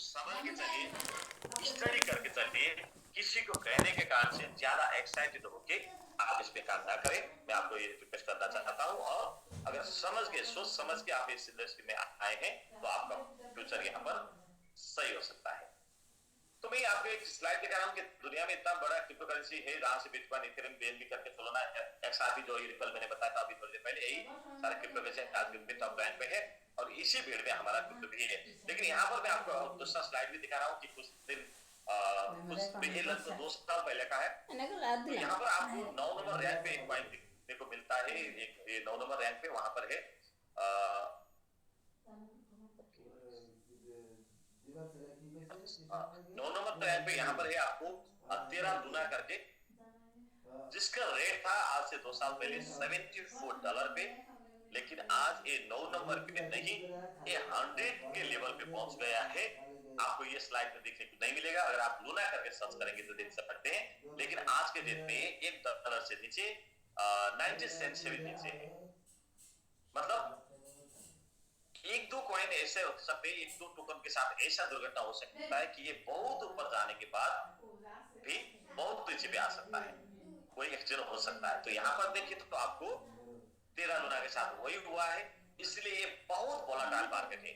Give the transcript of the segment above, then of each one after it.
समझ के चलिए, स्टडी करके चलिए। किसी को कहने के कारण से ज्यादा एक्साइटेड होके आप इस पे काम ना करें, मैं आपको ये रिक्वेस्ट करना चाहता हूँ। और अगर समझ के, सोच समझ के आप इस इंडस्ट्री में आए हैं तो आपका फ्यूचर यहाँ पर सही हो सकता है। तो मैं आपको एक स्लाइड दिखा रहा हूँ कि दुनिया में इतना बड़ा क्रिप्टो करेंसी है, जहां से बिटकॉइन, इथेरियम, बीएनबी करके सोलाना, एक्सआरपी जो रिपल मैंने बताया था अभी थोड़ी देर पहले, यही सारे क्रिप्टो करेंसी आज भी टॉप रैंक पे है और इसी भीड़ में हमारा क्रिप्टो भी है। लेकिन यहाँ पर मैं आपको दूसरा स्लाइड भी दिखा रहा हूँ कि कुछ दिन कुछ ये लगभग 2 साल पहले का है। तो यहाँ पर आपको 9 नंबर रैंक पे एक कॉइन देखने को मिलता है। एक 9 नंबर रैंक पे वहां पर है 9 नंबर रैंक पे यहाँ पर है आपको 13 गुना करके, जिसका रेट था आज से 2 साल पहले $74 पे। लेकिन आज ये 9 नंबर पे नहीं, ये 100 के लेवल पे पहुंच गया है। आपको ये स्लाइड में देखने को नहीं मिलेगा, अगर आप लूना करके सर्च करेंगे तो देख सकते हैं। लेकिन आज के डेट में $1 से नीचे 90 सेंट से भी नीचे है। मतलब एक दो कॉइन ऐसे हो सकते हैं, एक दो टोकन के साथ ऐसा दुर्घटना हो सकता है कि ये बहुत ऊपर जाने के बाद भी बहुत नीचे भी आ सकता है, कोई एक्सीडेंट हो सकता है। तो यहाँ पर देखिए तो आपको 13 गुना के साथ वही हुआ है। इसलिए ये बहुत वोलाटाइल मार्केट है।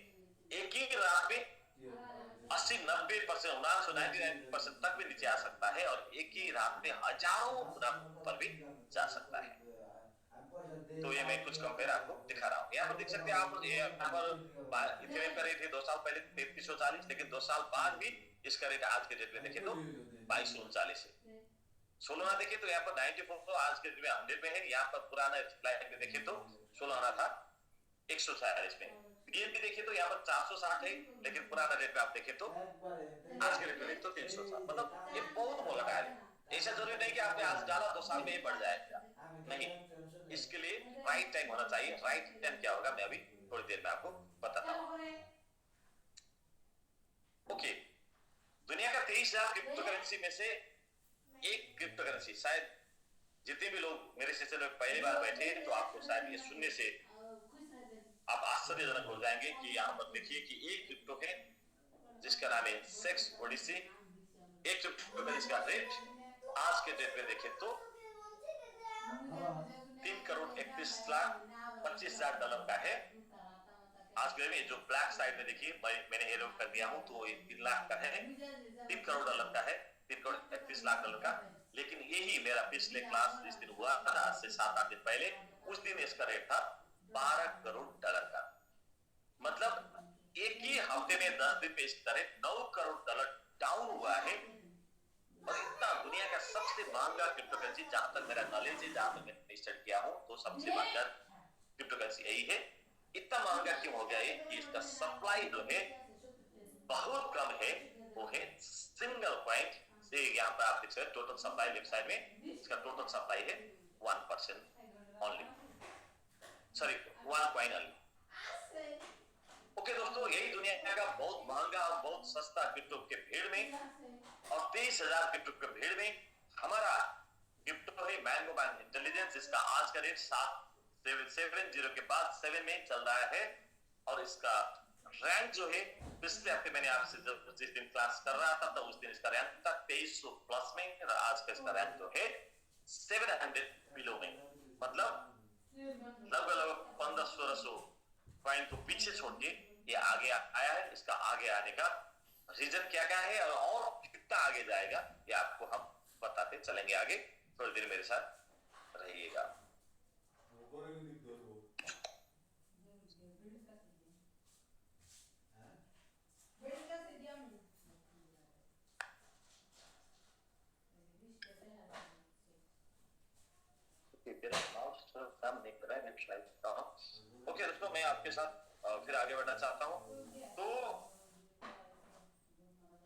एक ही रात में 80-90%, 99% तक भी नीचे आ सकता है और एक ही रात में हजारों गुना ऊपर भी जा सकता है। तो ये मैं कुछ कंपेयर आपको दिखा रहा हूँ। यहाँ पर देख सकते हैं आप, यहाँ पर इथेरियम का रेट है 2 साल पहले 3340, लेकिन 2 साल बाद भी इसका रेट आज के डेट में देखें तो 2239 है। सोलोना देखे तो यहाँ पर 94, तो आज के डेट में 100 में है। यहाँ पर पुराना स्लाइड में देखे तो सोलोना था 146 में। बीएनबी देखे तो यहाँ पर 460 है, लेकिन पुराना रेट में आप देखे तो आज के डेट में तो 360। मतलब ये बहुत वोलेटाइल है। ऐसा जरूरी नहीं कि आपने आज डाला 2 साल में ही बढ़ जाएगा, नहीं। इसके लिए राइट टाइम होना चाहिए। राइट टाइम क्या होगा मैं अभी थोड़ी देर में आपको बताता हूँ। ओके, दुनिया का 23,000 क्रिप्टो करेंसी में से एक क्रिप्टो करेंसी, शायद जितने भी लोग मेरे सेशन में पहली बार बैठे तो आपको शायद ये सुनने से आप आश्चर्यजनक हो जाएंगे कि यहाँ पर देखिए कि एक क्रिप्टो है जिसका नाम है सेक्स ओडिसी। एक क्रिप्टो करेंसी का रेट आज के डेट में देखें तो 3,31,25,00,000 का है। आज के में जो ब्लैक साइड में देखिए मैंने एरो कर दिया हूं, तो ये 3 लाख का है, $3 करोड़ का है, $3,31,00,000 का। लेकिन यही मेरा पिछले क्लास जिस दिन हुआ था, आज से 7-8 दिन पहले, उस दिन इसका रेट था $12 करोड़ का। मतलब एक ही हफ्ते में 10 दिन में इसका रेट $9 करोड़ डाउन हुआ है। और इतना दुनिया का सबसे महंगा क्रिप्टो करेंसी, जहां तक मेरा नॉलेज है, जहां तक मैंने स्टडी किया हूं, तो सबसे महंगा क्रिप्टो करेंसी यही है। इतना महंगा क्यों हो गया है कि इसका सप्लाई जो है बहुत कम है। वो है सिंगल पॉइंट से, यहाँ पर आप देख सकते हैं टोटल सप्लाई लेफ्ट साइड में, इसका टोटल सप्लाई है 1% only, sorry 1 coin only. Okay दोस्तों, यही दुनिया का बहुत महंगा और बहुत सस्ता क्रिप्टो के भीड़ में, और 23,000 क्रिप्टो के भीड़ में हमारा क्रिप्टो है मैंगो मैन इंटेलिजेंस, जिसका आज का रेट 770 के बाद 7 में चल रहा है। और इसका रैंक जो है, पिछले हफ्ते मैंने आपसे जिस दिन क्लास कर रहा था तो उस दिन इसका रैंक था 2300 प्लस में, और आज का इसका रैंक जो है 700 बिलो में। मतलब लगभग 1500-1600 कॉइन को पीछे छोड़ के ये आगे आया है। इसका आगे आने का रीजन क्या क्या है और कितना आगे जाएगा, ये आपको हम बताते चलेंगे आगे। थोड़ी देर मेरे साथ रहिएगा। मेरा माउस थोड़ा काम नहीं कर रहा है, मैं ट्राई करता हूं। ओके दोस्तों, मैं आपके साथ फिर आगे बढ़ना चाहता हूं। तो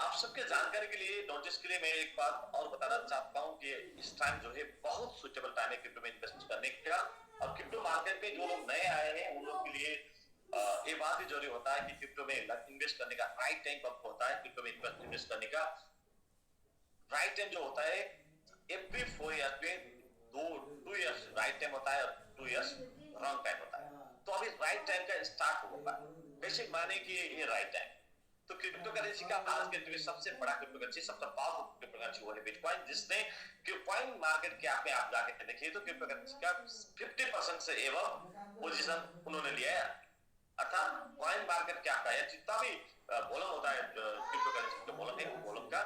आप सबके जानकारी के लिए, नोटिस के लिए मैं एक बात और बताना चाहता हूं कि इस टाइम जो है बहुत सुटेबल टाइम है क्रिप्टो में इन्वेस्ट करने का। और क्रिप्टो मार्केट में जो लोग नए आए हैं उन लोग के लिए ये बात ही जरूरी होता है कि क्रिप्टो में इन्वेस्ट करने का राइट टाइम कब होता है। क्रिप्टो में इन्वेस्ट करने का राइट टाइम जो होता है, एवरी 4 ईयर्स में 2 ईयर्स राइट टाइम होता है और 2 ईयर्स रॉन्ग टाइम होता है। तो अभी राइट टाइम का स्टार्ट होगा, बेसिक माने कि ये राइट टाइम। तो क्रिप्टो करेंसी करेंसी का आज के दिन में सबसे बड़ा क्रिप्टो करेंसी, सबसे पावरफुल क्रिप्टो करेंसी वो है बिटकॉइन, जिसने क्रिप्टोकॉइन मार्केट कैप में आप जाके देखिए तो क्रिप्टो करेंसी का 50% से एवं पोजीशन उन्होंने लिया है। अर्थात कॉइन मार्केट कैप का या जितना भी वॉल्यूम होता है क्रिप्टो करेंसी के वॉल्यूम है, वो वॉल्यूम का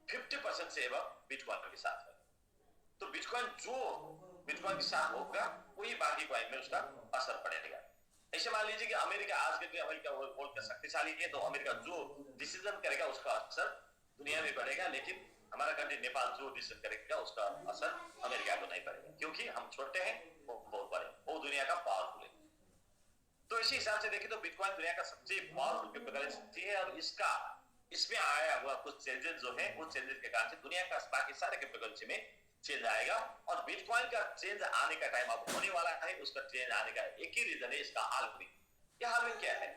50% से एवं बिटकॉइन के साथ है। तो बिटकॉइन जो बिटकॉइन के साथ होगा वही बाकी कॉइन में उसका असर पड़ेगा। ऐसे मान लीजिए कि अमेरिका आज के अमेरिका वर्ल्ड का शक्तिशाली है, तो अमेरिका जो डिसीजन करेगा उसका असर दुनिया में पड़ेगा, लेकिन हमारा कंट्री नेपाल जो डिसीजन करेगा उसका असर अमेरिका को नहीं पड़ेगा, क्योंकि हम छोटे हैं, वो बहुत बड़े, वो दुनिया का पावरफुल है। तो इसी हिसाब से देखें तो बिटकॉइन दुनिया का सबसे पावरफुल क्रिप्टो करेंसी है, और इसमें आया हुआ कुछ चेंजेस जो है, वो चेंजेस के कारण से दुनिया का बाकी सारे क्रिप्टो करेंसी में चेंज आएगा। और बिटकॉइन का चेंज आने का टाइम अब होने वाला है। उसका चेंज आने का एक ही रीजन है, इसका हाल्विंग। ये हाल्विंग क्या है?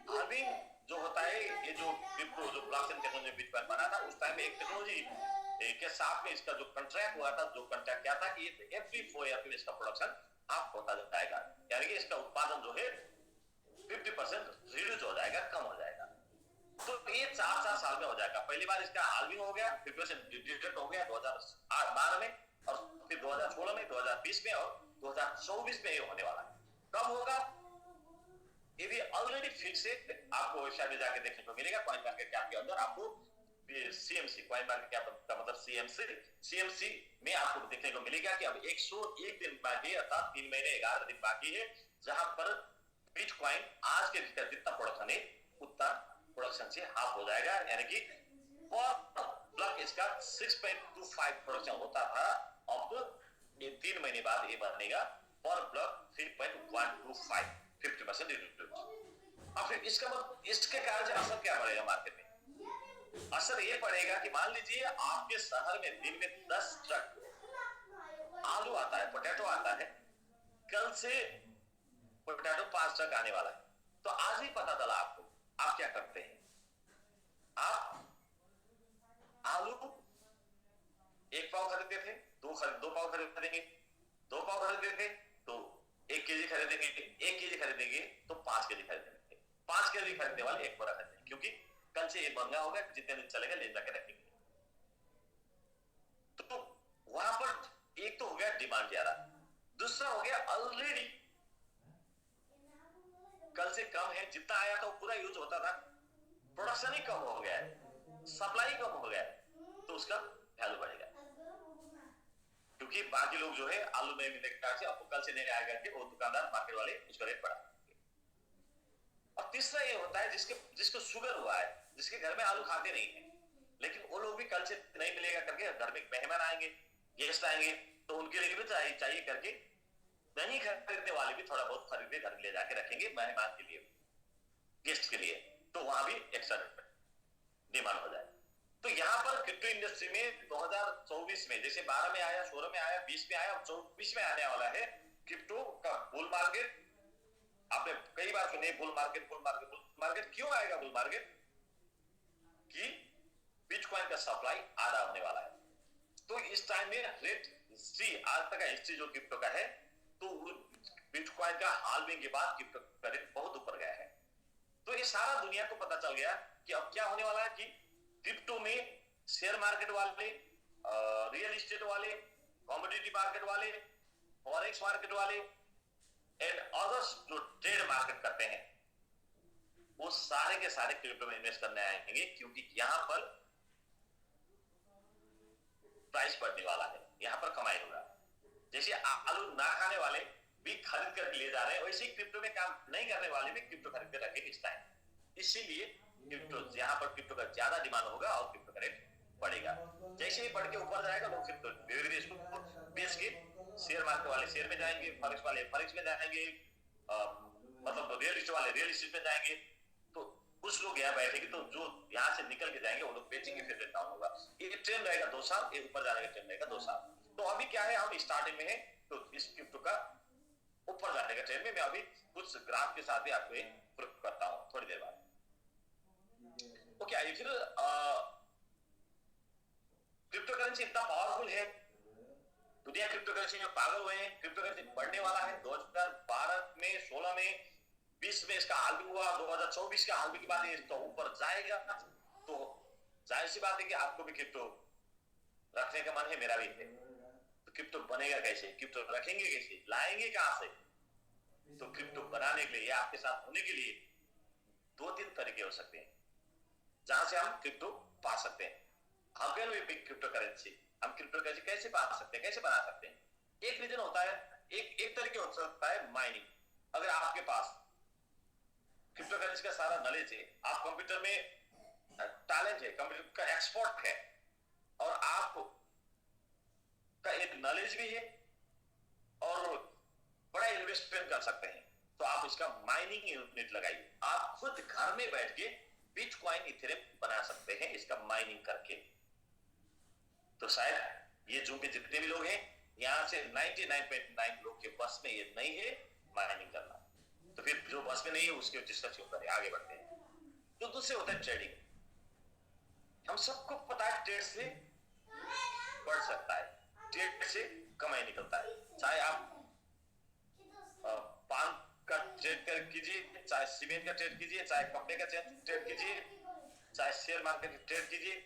हाल्विंग जो होता है, ये जो क्रिप्टो जो ब्लॉकचेन टेक्नोलॉजी बिटकॉइन बना था, उस टाइम में एक टेक्नोलॉजी के साथ में इसका जो कॉन्ट्रैक्ट हुआ था, जो कॉन्ट्रैक्ट क्या था कि एवरी 4 ईयर में इसका प्रोडक्शन आप होता जाएगा, यानी कि इसका उत्पादन जो है 50% रिड्यूस हो जाएगा, कम हो जाएगा। तो ये 4 साल में हो जाएगा। पहली बार इसका हाल्विंग हो गया, 50% डिडक्ट हो गया 2012 में, और फिर 2016 में, 2020 में और 2024 में ये होने वाला है। कब होगा ये भी ऑलरेडी फिक्स है, आपको वेबसाइट में जाके देखने को मिलेगा। कॉइन मार्केट कैप के अंदर आपको सीएमसी, कॉइन मार्केट कैप का मतलब सीएमसी में आपको देखने को मिलेगा कि अब 101 दिन बाकी, अर्थात 3 महीने 11 दिन बाकी है, जहां पर बिटकॉइन आज के जितना प्रोडक्शन है उतना प्रोडक्शन से हाफ हो जाएगा, यानी कि पर ब्लॉक इसका 6.25 प्रोडक्शन होता था, अब ये 3 महीने बाद ये बनेगा पर ब्लॉक 3.125, 50% रिड्यूस। अब फिर इसका मतलब इसके कारण से असर क्या पड़ेगा मार्केट में? असर ये पड़ेगा कि मान लीजिए आपके शहर में दिन में 10 ट्रक आलू आता है, पोटैटो आता है, कल से पोटैटो 5 ट्रक आने वाला है। तो आज ही पता चला आपको, आप क्या करते हैं? आप आलू 1 पाव खरीदते थे, 2 पाव खरीदेंगे, 2 पाव खरीदते थे तो 1 केजी खरीदेंगे, 1 केजी खरीदेंगे तो 5 केजी खरीदेंगे, 5 केजी खरीदने वाले 1 बोरा खरीदेंगे, क्योंकि कल से ये महंगा होगा, जितने दिन चलेगा ले जाके रखेंगे। तो वहां पर एक तो हो गया डिमांड ज्यादा, दूसरा हो गया ऑलरेडी कल से कम है, जितना आया था वो पूरा यूज होता था, प्रोडक्शन ही कम हो गया है, सप्लाई कम हो गया है, तो उसका वैल्यू बढ़ेगा, क्योंकि बाकी लोग जो है आलू नहीं मिलने के कारण से आपको कल से नहीं आएगा कि वो दुकानदार मार्केट वाले उसका रेट बढ़ा देंगे। और तीसरा ये होता है जिसको शुगर हुआ है, जिसके घर में आलू खाते नहीं है, लेकिन वो लोग भी कल से नहीं मिलेगा करके घर में मेहमान आएंगे, गेस्ट आएंगे, तो उनके लिए भी चाहिए करके नहीं खरीदने वाले भी थोड़ा बहुत खरीद के घर ले जाके रखेंगे मेहमान के लिए, गेस्ट के लिए, तो वहां भी एक्स्ट्रा डिमांड हो जाए। तो यहाँ पर क्रिप्टो इंडस्ट्री में 2024 में जैसे 12 में आया, 16 में आया, 20 में आया, 24 में आने वाला है क्रिप्टो का बुल मार्केट। आपने कई बार सुने bull market, bull market, bull market. क्यों आएगा बुल मार्केट? कि बिटकॉइन का सप्लाई आधा होने वाला है। तो इस टाइम में रेट हिस्ट्री, आज तक का हिस्ट्री जो क्रिप्टो का है, तो बिटकॉइन का हाल्विंग के बाद क्रिप्टो का रेट बहुत ऊपर गया है। तो ये सारा दुनिया को पता चल गया कि अब क्या होने वाला है कि क्रिप्टो में शेयर मार्केट वाले, रियल एस्टेट वाले, कमोडिटी मार्केट वाले, फॉरेक्स मार्केट वाले एंड अदर्स जो ट्रेड मार्केट करते हैं, वो सारे के सारे क्रिप्टो में इन्वेस्ट करने आएंगे, क्योंकि यहां पर प्राइस बढ़ने वाला है, यहां पर कमाई होगा। जैसे आलू ना खाने वाले भी खरीद कर ले जा रहे हैं, वैसे क्रिप्टो में काम नहीं करने वाले भी क्रिप्टो खरीद कर रखेंगे इस टाइम। इसीलिए क्रिप्टो, यहाँ पर क्रिप्टो का ज्यादा डिमांड होगा और क्रिप्टो का रेट बढ़ेगा। जैसे ही बढ़ के ऊपर जाएगा, लोग फिर धीरे-धीरे इसको बेच के शेयर मार्केट वाले शेयर में जाएंगे, फॉरेक्स वाले फॉरेक्स में जाएंगे, मतलब रियल एस्टेट वाले रियल एस्टेट में जाएंगे। तो कुछ लोग यहाँ बैठेंगे, तो जो यहाँ से निकल के जाएंगे वो लोग बेचेंगे, फिर रेट डाउन होगा। ये ट्रेंड रहेगा 2 साल, ये ऊपर जाने का ट्रेंड रहेगा 2 साल। तो अभी क्या है, हम स्टार्टिंग में है, तो इस क्रिप्टो का ऊपर जाने का ट्रेंड में मैं अभी कुछ ग्राफ के साथ भी आपको प्रूफ करता हूँ थोड़ी देर बाद। ओके, आइए फिर क्रिप्टो करेंसी इतना पावरफुल है, दुनिया क्रिप्टो करेंसी में पागल हुए हैं। क्रिप्टो करेंसी बढ़ने वाला है। 2012 में, 16 में, 2020 में इसका हाल भी हुआ, 2024 का हाल भी की बात है, तो ऊपर जाएगा। तो जाहिर सी बात है कि आपको भी क्रिप्टो रखने का मन है, मेरा भी है। तो क्रिप्टो बनेगा कैसे, क्रिप्टो रखेंगे कैसे, लाएंगे कहां से? तो क्रिप्टो बनाने के लिए या आपके साथ होने के लिए 2-3 तरीके हो सकते हैं जहां से हम क्रिप्टो पा सकते हैं। How can we pick crypto currency? हम क्रिप्टो करेंसी कैसे पा सकते हैं, कैसे बना सकते हैं? एक रीजन होता है, एक तरीके हो सकता है माइनिंग। अगर आपके पास क्रिप्टो करेंसी का सारा नॉलेज है, आप कंप्यूटर में टैलेंट है, कंप्यूटर का एक्सपर्ट है, और आप का एक नॉलेज भी है और बड़ा इन्वेस्टमेंट कर सकते हैं, तो आप इसका माइनिंग यूनिट लगाइए। आप खुद घर में बैठ के बिटकॉइन इथेरियम बना सकते हैं इसका माइनिंग करके। तो शायद ये जो भी जितने भी लोग हैं यहां से 99.9 लोग के बस में ये नहीं है माइनिंग करना। तो फिर जो बस में नहीं है उसके डिस्कस क्यों करें, आगे बढ़ते हैं। तो दूसरे होता है ट्रेडिंग। हम सबको पता है ट्रेड से बढ़ सकता है, ट्रेड से कमाई निकलता है। चाहे आप पान का ट्रेड कर कीजिए, चाहे सीमेंट का ट्रेड कीजिए, चाहे कपड़े का ट्रेड कीजिए, चाहे शेयर मार्केट का ट्रेड कीजिए,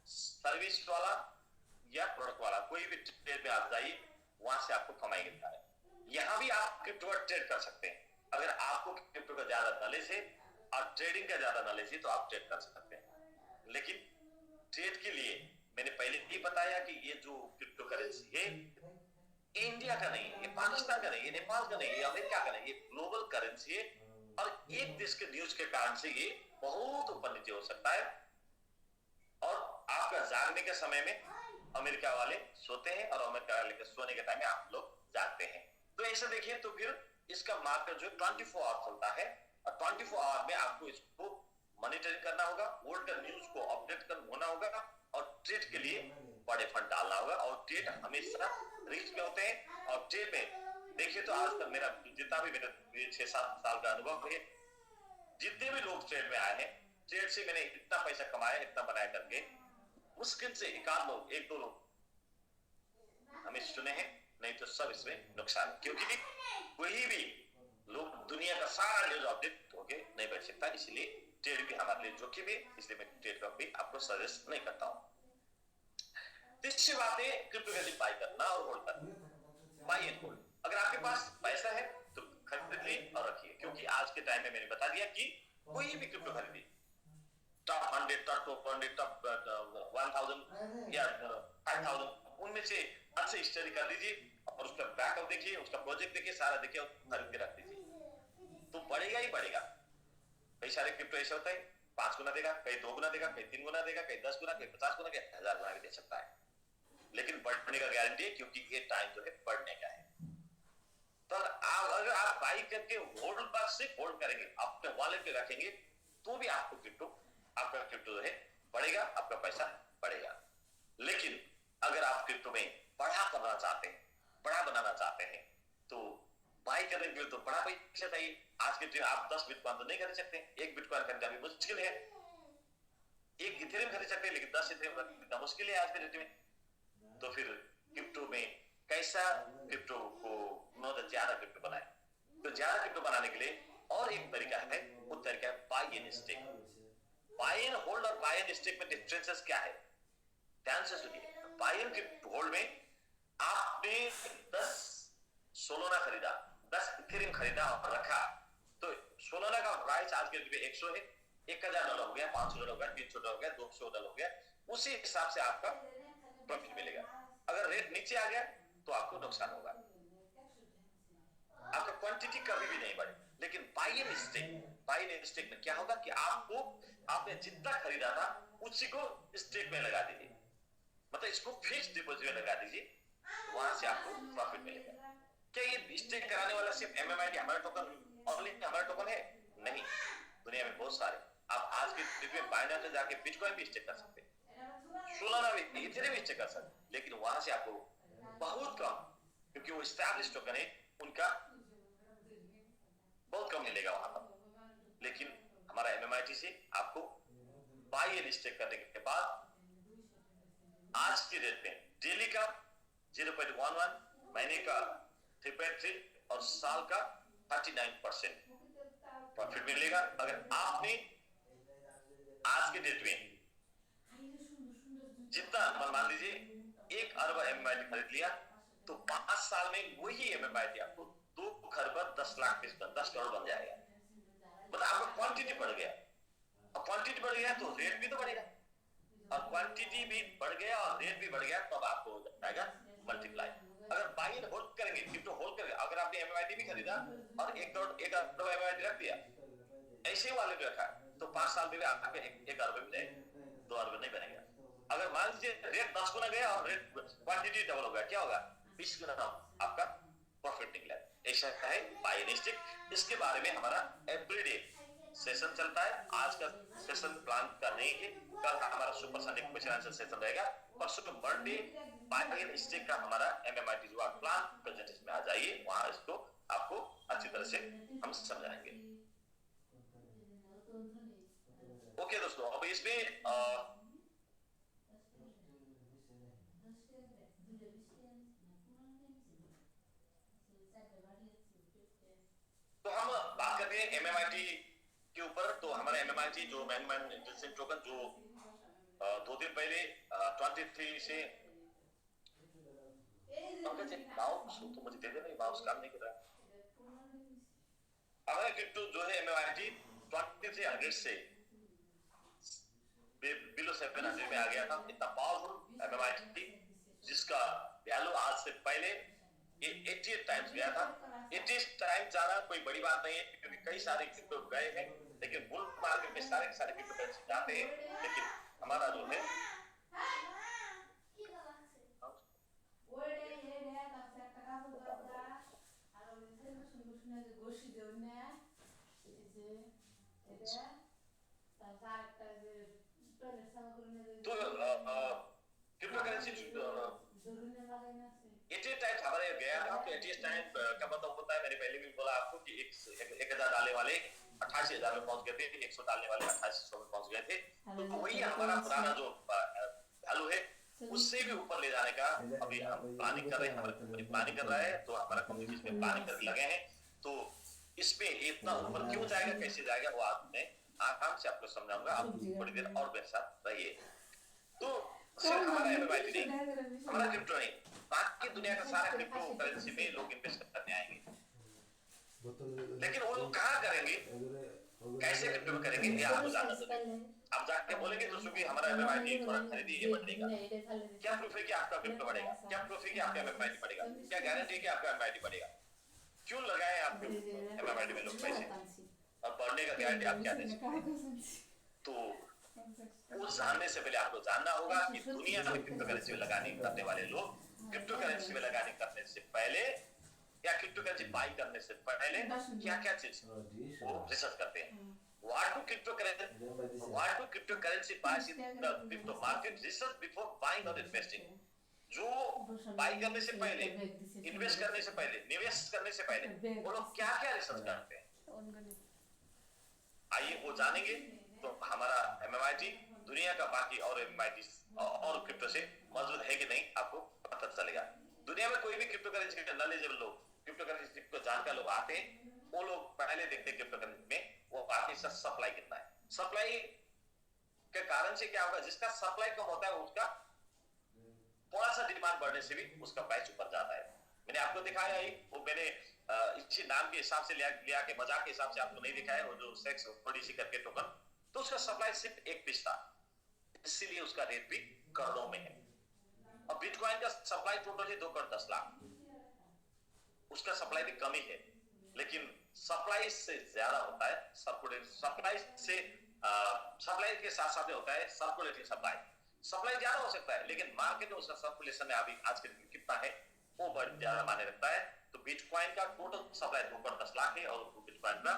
सर्विस वाला या प्रोडक्ट वाला कोई भी ट्रेड में आप जाइए, वहां से आपको कमाई मिलता है। यहां भी आप क्रिप्टो का ट्रेड कर सकते हैं। अगर आपको क्रिप्टो का ज्यादा नॉलेज है और ट्रेडिंग का ज्यादा नॉलेज है तो आप ट्रेड कर सकते हैं। लेकिन ट्रेड के लिए मैंने पहले ही बताया कि ये जो क्रिप्टो करेंसी है इंडिया का नहीं, ये पाकिस्तान का नहीं, ये नेपाल का नहीं, ये अमेरिका का नहीं, ये ग्लोबल करेंसी है। और एक देश के न्यूज के कारण से ये बहुत ऊपर नीचे हो सकता है, और आपका जागने के समय में अमेरिका वाले सोते हैं और अमेरिका वाले के सोने के टाइम में आप लोग जागते हैं। तो ऐसे देखिए, तो फिर इसका मार्केट जो 24 आवर चलता है, और 24 आवर में आपको इसको मॉनिटरिंग करना होगा, वर्ल्ड का न्यूज को अपडेट होना होगा, और ट्रेड के लिए बड़े फंड डालना होगा। और ट्रेड हमेशा रिस्क में होते हैं। और ट्रेड में देखिए, तो आज तक मेरा जितना भी मेरा 6-7 साल का अनुभव है, जितने भी लोग ट्रेड में आए हैं, ट्रेड से मैंने इतना पैसा कमाया, इतना बनाया करके, मुश्किल से एक आध लोग, 1-2 लोग हमें सुने हैं, नहीं तो सब इसमें नुकसान है। क्योंकि कोई भी लोग दुनिया का सारा न्यूज अपडेट होके नहीं बैठ सकता, इसलिए ट्रेड भी हमारे लिए जोखिम है, इसलिए मैं ट्रेड का भी आपको सजेस्ट नहीं करता हूं। तीसरी बात है क्रिप्टो करेंसी बाय करना और होल्ड करना। Buy and hold. अगर आपके पास पैसा है तो खरीद लीजिए और रखिए, क्योंकि आज के टाइम में मैंने बता दिया कि कोई भी क्रिप्टो खरीदिए, टॉप 100, टॉप 200, टॉप 1000 या 5000, उनमें से अच्छे स्टडी कर लीजिए और उसका बैकअप देखिए, उसका प्रोजेक्ट देखिए, सारा देखिए और खरीद के रख दीजिए, तो बढ़ेगा ही बढ़ेगा। कई सारे क्रिप्टो ऐसे होता है 5 गुना देगा, कहीं 2 गुना देगा, कहीं 3 गुना देगा, कहीं 10 गुना, कहीं 50 गुना, कहीं 1000 गुना भी दे सकता है, लेकिन बढ़ने का गारंटी है, क्योंकि ये टाइम जो है बढ़ने का है। तो अगर आप बाई करके होल्ड पर से होल्ड करेंगे, अपने वॉलेट पे रखेंगे, तो भी आपको क्रिप्टो, आपका क्रिप्टो जो है बढ़ेगा, आपका पैसा बढ़ेगा। लेकिन अगर आप क्रिप्टो में बड़ा करना चाहते हैं, बड़ा बनाना चाहते हैं, तो बाई करने के लिए तो बड़ा पैसा चाहिए। आज के टाइम आप 10 बिटकॉइन तो नहीं खरीद सकते, एक बिटकॉइन खरीदना भी मुश्किल है। एक इथेरियम खरीद सकते हैं, लेकिन 10 इथेरियम खरीदना मुश्किल है आज के डेट में। तो फिर क्रिप्टो में कैसा क्रिप्टो को मतलब ज्यादा क्रिप्टो बनाए? तो ज्यादा क्रिप्टो बनाने के लिए और एक तरीका है, वो तरीका है buy and stake. Buy and hold और बाय एंड स्टेक में डिफरेंसेस क्या है, ध्यान से सुनिए। बाय एंड होल्ड में आपने 10 सोलोना खरीदा, 10 इथेरियम खरीदा और रखा, तो सोलोना का प्राइस आज के डेट में 100 है, $1000 हो गया, $500 हो गया, $300 हो गया, $200 हो गया, उसी हिसाब से आपका प्रॉफिट मिलेगा। अगर रेट नीचे आ गया तो आपको नुकसान होगा, आपका क्वांटिटी कभी भी नहीं बढ़े। लेकिन बाय एंड स्टेक में क्या होगा कि आपको, आपने जितना खरीदा था उसी को स्टेक में लगा दीजिए, मतलब इसको फिक्स्ड डिपॉजिट में लगा दीजिए, वहां से आपको प्रॉफिट मिलेगा। क्या ये स्टेक कराने वाला सिर्फ MMIT हमारा टोकन, ओनली हमारा टोकन है? नहीं, दुनिया में बहुत सारे। आप आज के डेट में बाइनेंस में जाके बिटकॉइन भी स्टेक कर सकते हैं, सोलाना भी, इथेरियम भी स्टेक कर सकते हैं, लेकिन वहां से आपको बहुत कम, क्योंकि वो एस्टैब्लिश्ड टोकन है, उनका बहुत कम मिलेगा वहां पर। लेकिन हमारा MMIT से आपको बाय एंड स्टेक करने के बाद आज की डेट में डेली का 0.11, महीने का 3.3 और साल का 39% प्रॉफिट मिलेगा। अगर आपने आज के डेट में जितना मान लीजिए 1 अरब एमएमआईटी खरीद लिया, तो 5 साल में वही एमएमआईटी आपको 2 खरब 10 लाख 10 करोड़ बन जाएगा। मतलब आपका क्वांटिटी बढ़ गया, और क्वांटिटी बढ़ गया तो रेट भी तो बढ़ेगा, और क्वांटिटी भी बढ़ गया और रेट भी बढ़ गया, तब आपको हो जाएगा मल्टीप्लाई। अगर बाई एंड होल्ड करेंगे, क्रिप्टो होल्ड करेंगे, अगर आपने एमएमआईटी भी खरीदा और 1 अरब एमएमआईटी रख दिया, ऐसे वाले भी रखा, तो 5 साल में भी आपके 1 अरब में जाएगा, 2 अरब नहीं बनेगा। अगर मान लीजिए रेट 10 गुना गया और रेट क्वांटिटी डबल हो गया, क्या होगा? 20 गुना आपका प्रॉफिट निकला। ऐसा है बाय एंड स्टिक। इसके बारे में हमारा एवरीडे सेशन चलता है। आज का सेशन प्लान का नहीं है, कल हमारा सुपरसोनिक क्वेश्चन आंसर सेशन रहेगा। परसों मंडे बाय एंड स्टिक का हमारा एमएमआईटी जो प्लान प्रेजेंटेशन में आ जाइए, वहां इसको आपको अच्छी तरह से हम समझाएंगे। ओके दोस्तों, अब इसमें तो हम बात करते हैं एमएमआईटी के ऊपर। तो हमारा एमएमआईटी जो मैन टोकन जो 2 दिन पहले 23 से माउस तो मुझे दे देना, माउस काम नहीं कर रहा। हमारा क्रिप्टो जो है एमएमआईटी 2300 से बिलो 700 में आ गया था। इतना पावरफुल एमएमआईटी जिसका वैल्यू आज से पहले 88 टाइम्स गया था। 88 टाइम्स जाना कोई बड़ी बात नहीं है, क्योंकि कई सारे क्रिप्टो गए हैं, लेकिन बुल मार्केट में सारे के सारे क्रिप्टो करेंसी जाते हैं। लेकिन हमारा जो है तो क्रिप्टो करेंसी 88 टाइम्स हमारे गया था। तो 88 टाइम्स का मतलब होता है, मैंने पहले भी बोला आपको कि 1000 डालने वाले 88,000 में पहुंच गए थे, 100 डालने वाले 2800 में पहुंच गए थे। तो वही हमारा पुराना जो वैल्यू है उससे भी ऊपर ले जाने का अभी हम प्लानिंग कर रहे हैं। हमारा कंपनी प्लानिंग कर रहा है, तो हमारा कंपनी इसमें प्लानिंग करके लगे हैं। तो इसमें इतना ऊपर क्यों जाएगा, कैसे जाएगा, वो आज मैं आराम से आपको समझाऊंगा। आप थोड़ी देर और मेरे साथ रहिए। तो सिर्फ हमारा एमएमआईटी नहीं, हमारा क्रिप्टो नहीं, बाकी दुनिया का सारा क्रिप्टो करेंसी में लोग इन्वेस्ट करने आएंगे। लेकिन वो लोग कहाँ करेंगे, कैसे क्रिप्टो में करेंगे, ये आपको जानना जरूरी। आप जाके बोलेंगे तो सुबह हमारा एमएमआईटी थोड़ा खरीदिए, ये बढ़ेगा। क्या प्रूफ है कि आपका क्रिप्टो बढ़ेगा? क्या प्रूफ है कि आपका एमएमआईटी बढ़ेगा? क्या गारंटी है कि आपका एमएमआईटी बढ़ेगा? क्यों लगाए आपके एमएमआईटी में लोग पैसे, और बढ़ने का गारंटी आप क्या दे सकते हैं? तो वो जानने से पहले आपको जानना होगा कि दुनिया में क्रिप्टो करेंसी में लगाने करने वाले लोग क्रिप्टो करेंसी में लगाने करने से पहले या क्रिप्टो करेंसी बाई करने से पहले क्या क्या चीज वो रिसर्च करते हैं। What do cryptocurrency buys in the crypto market? Research before buying or investing. जो बाई करने से पहले, इन्वेस्ट करने से पहले, निवेश करने से पहले वो लोग क्या क्या रिसर्च करते हैं, आइए वो जानेंगे। तो हमारा एमएमआईटी दुनिया का बाकी और एमएमआईटी और क्रिप्टो से मौजूद है कि नहीं, आपको पता चलेगा। दुनिया में कोई भी क्रिप्टो करेंसी के नॉलेजेबल लोग, क्रिप्टो करेंसी को जानकार लोग आते हैं, वो लोग पहले देखते हैं क्रिप्टो करेंसी में वो बाकी से सप्लाई कितना है। सप्लाई के कारण से क्या होगा, जिसका सप्लाई कम होता है उसका थोड़ा सा डिमांड बढ़ने से भी उसका प्राइस ऊपर जाता है। मैंने आपको दिखाया ही, वो मैंने इसी नाम के हिसाब से लिया के मजाक के हिसाब से आपको नहीं दिखाया, वो जो सेक्स ओडीसी करके टोकन, तो उसका सप्लाई सिर्फ 1 पीस था, इसीलिए उसका रेट भी करोड़ों में है। और बिटकॉइन का सप्लाई टोटल है 2 करोड़ 10 लाख, उसका सप्लाई भी कम ही है, लेकिन सप्लाई से ज्यादा होता है सप्लाई से सप्लाई के साथ साथ होता है सर्कुलेटिंग सप्लाई। सप्लाई ज्यादा हो सकता है, लेकिन मार्केट में उसका सर्कुलेशन में अभी आज के दिन कितना है वो बहुत ज्यादा माने रखता है। तो बिटकॉइन का टोटल सप्लाई 2 करोड़ 10 लाख है, और बिटकॉइन का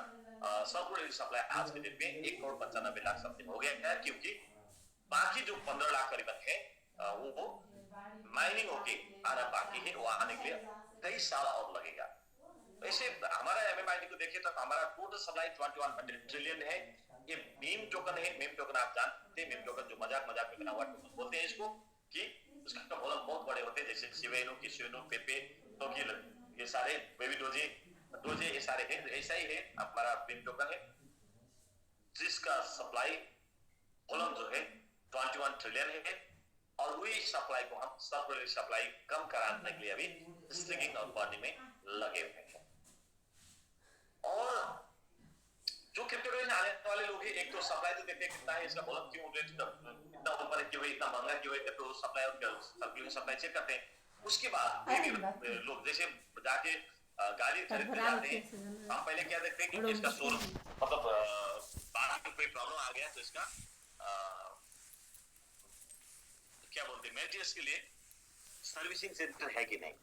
सर्कुलेटिंग सप्लाई आज के दिन में 1 करोड़ 95 लाख समथिंग हो गया है, क्योंकि बाकी जो 15 लाख करीबन है वो माइनिंग होके आना बाकी है, वो आने के लिए कई साल और लगेगा। ऐसे हमारा एमएमआईटी को देखिए तो हमारा टोटल सप्लाई 2100 ट्रिलियन है। ये मीम टोकन है, मीम टोकन आप जानते हैं, मीम टोकन जो मजाक में बना हुआ टोकन बोलते हैं इसको, कि उसका वॉल्यूम बहुत बड़े होते हैं, जैसे शिबा इनू, किशु इनू, पेपे, टोकियो, ये सारे बेबी डोजी, डोजे ये सारे हैं, ऐसा ही है हमारा बिन टोकन है जिसका सप्लाई वॉल्यूम जो है 21 ट्रिलियन है, और वही सप्लाई को हम सर्कुलर सप्लाई कम कराने के लिए अभी स्ट्रिंगिंग और बॉन्डिंग में लगे हुए हैं। और जो क्रिप्टो करेंसी आने वाले लोग हैं, एक तो सप्लाई तो देखते हैं कितना है, इसका वॉल्यूम क्यों रेट इतना ऊपर है, क्यों है इतना महंगा, क्यों है, तो सप्लाई और सर्कुलर सप्लाई चेक करते हैं। उसके बाद लोग जैसे जाके गाड़ी खरीदने जाते हैं, हम पहले क्या देखते हैं कि इसका शोरूम मतलब बाहर में कोई प्रॉब्लम आ गया तो इसका क्या बोलते हैं मेंटेनेंस के लिए सर्विसिंग सेंटर है कि नहीं,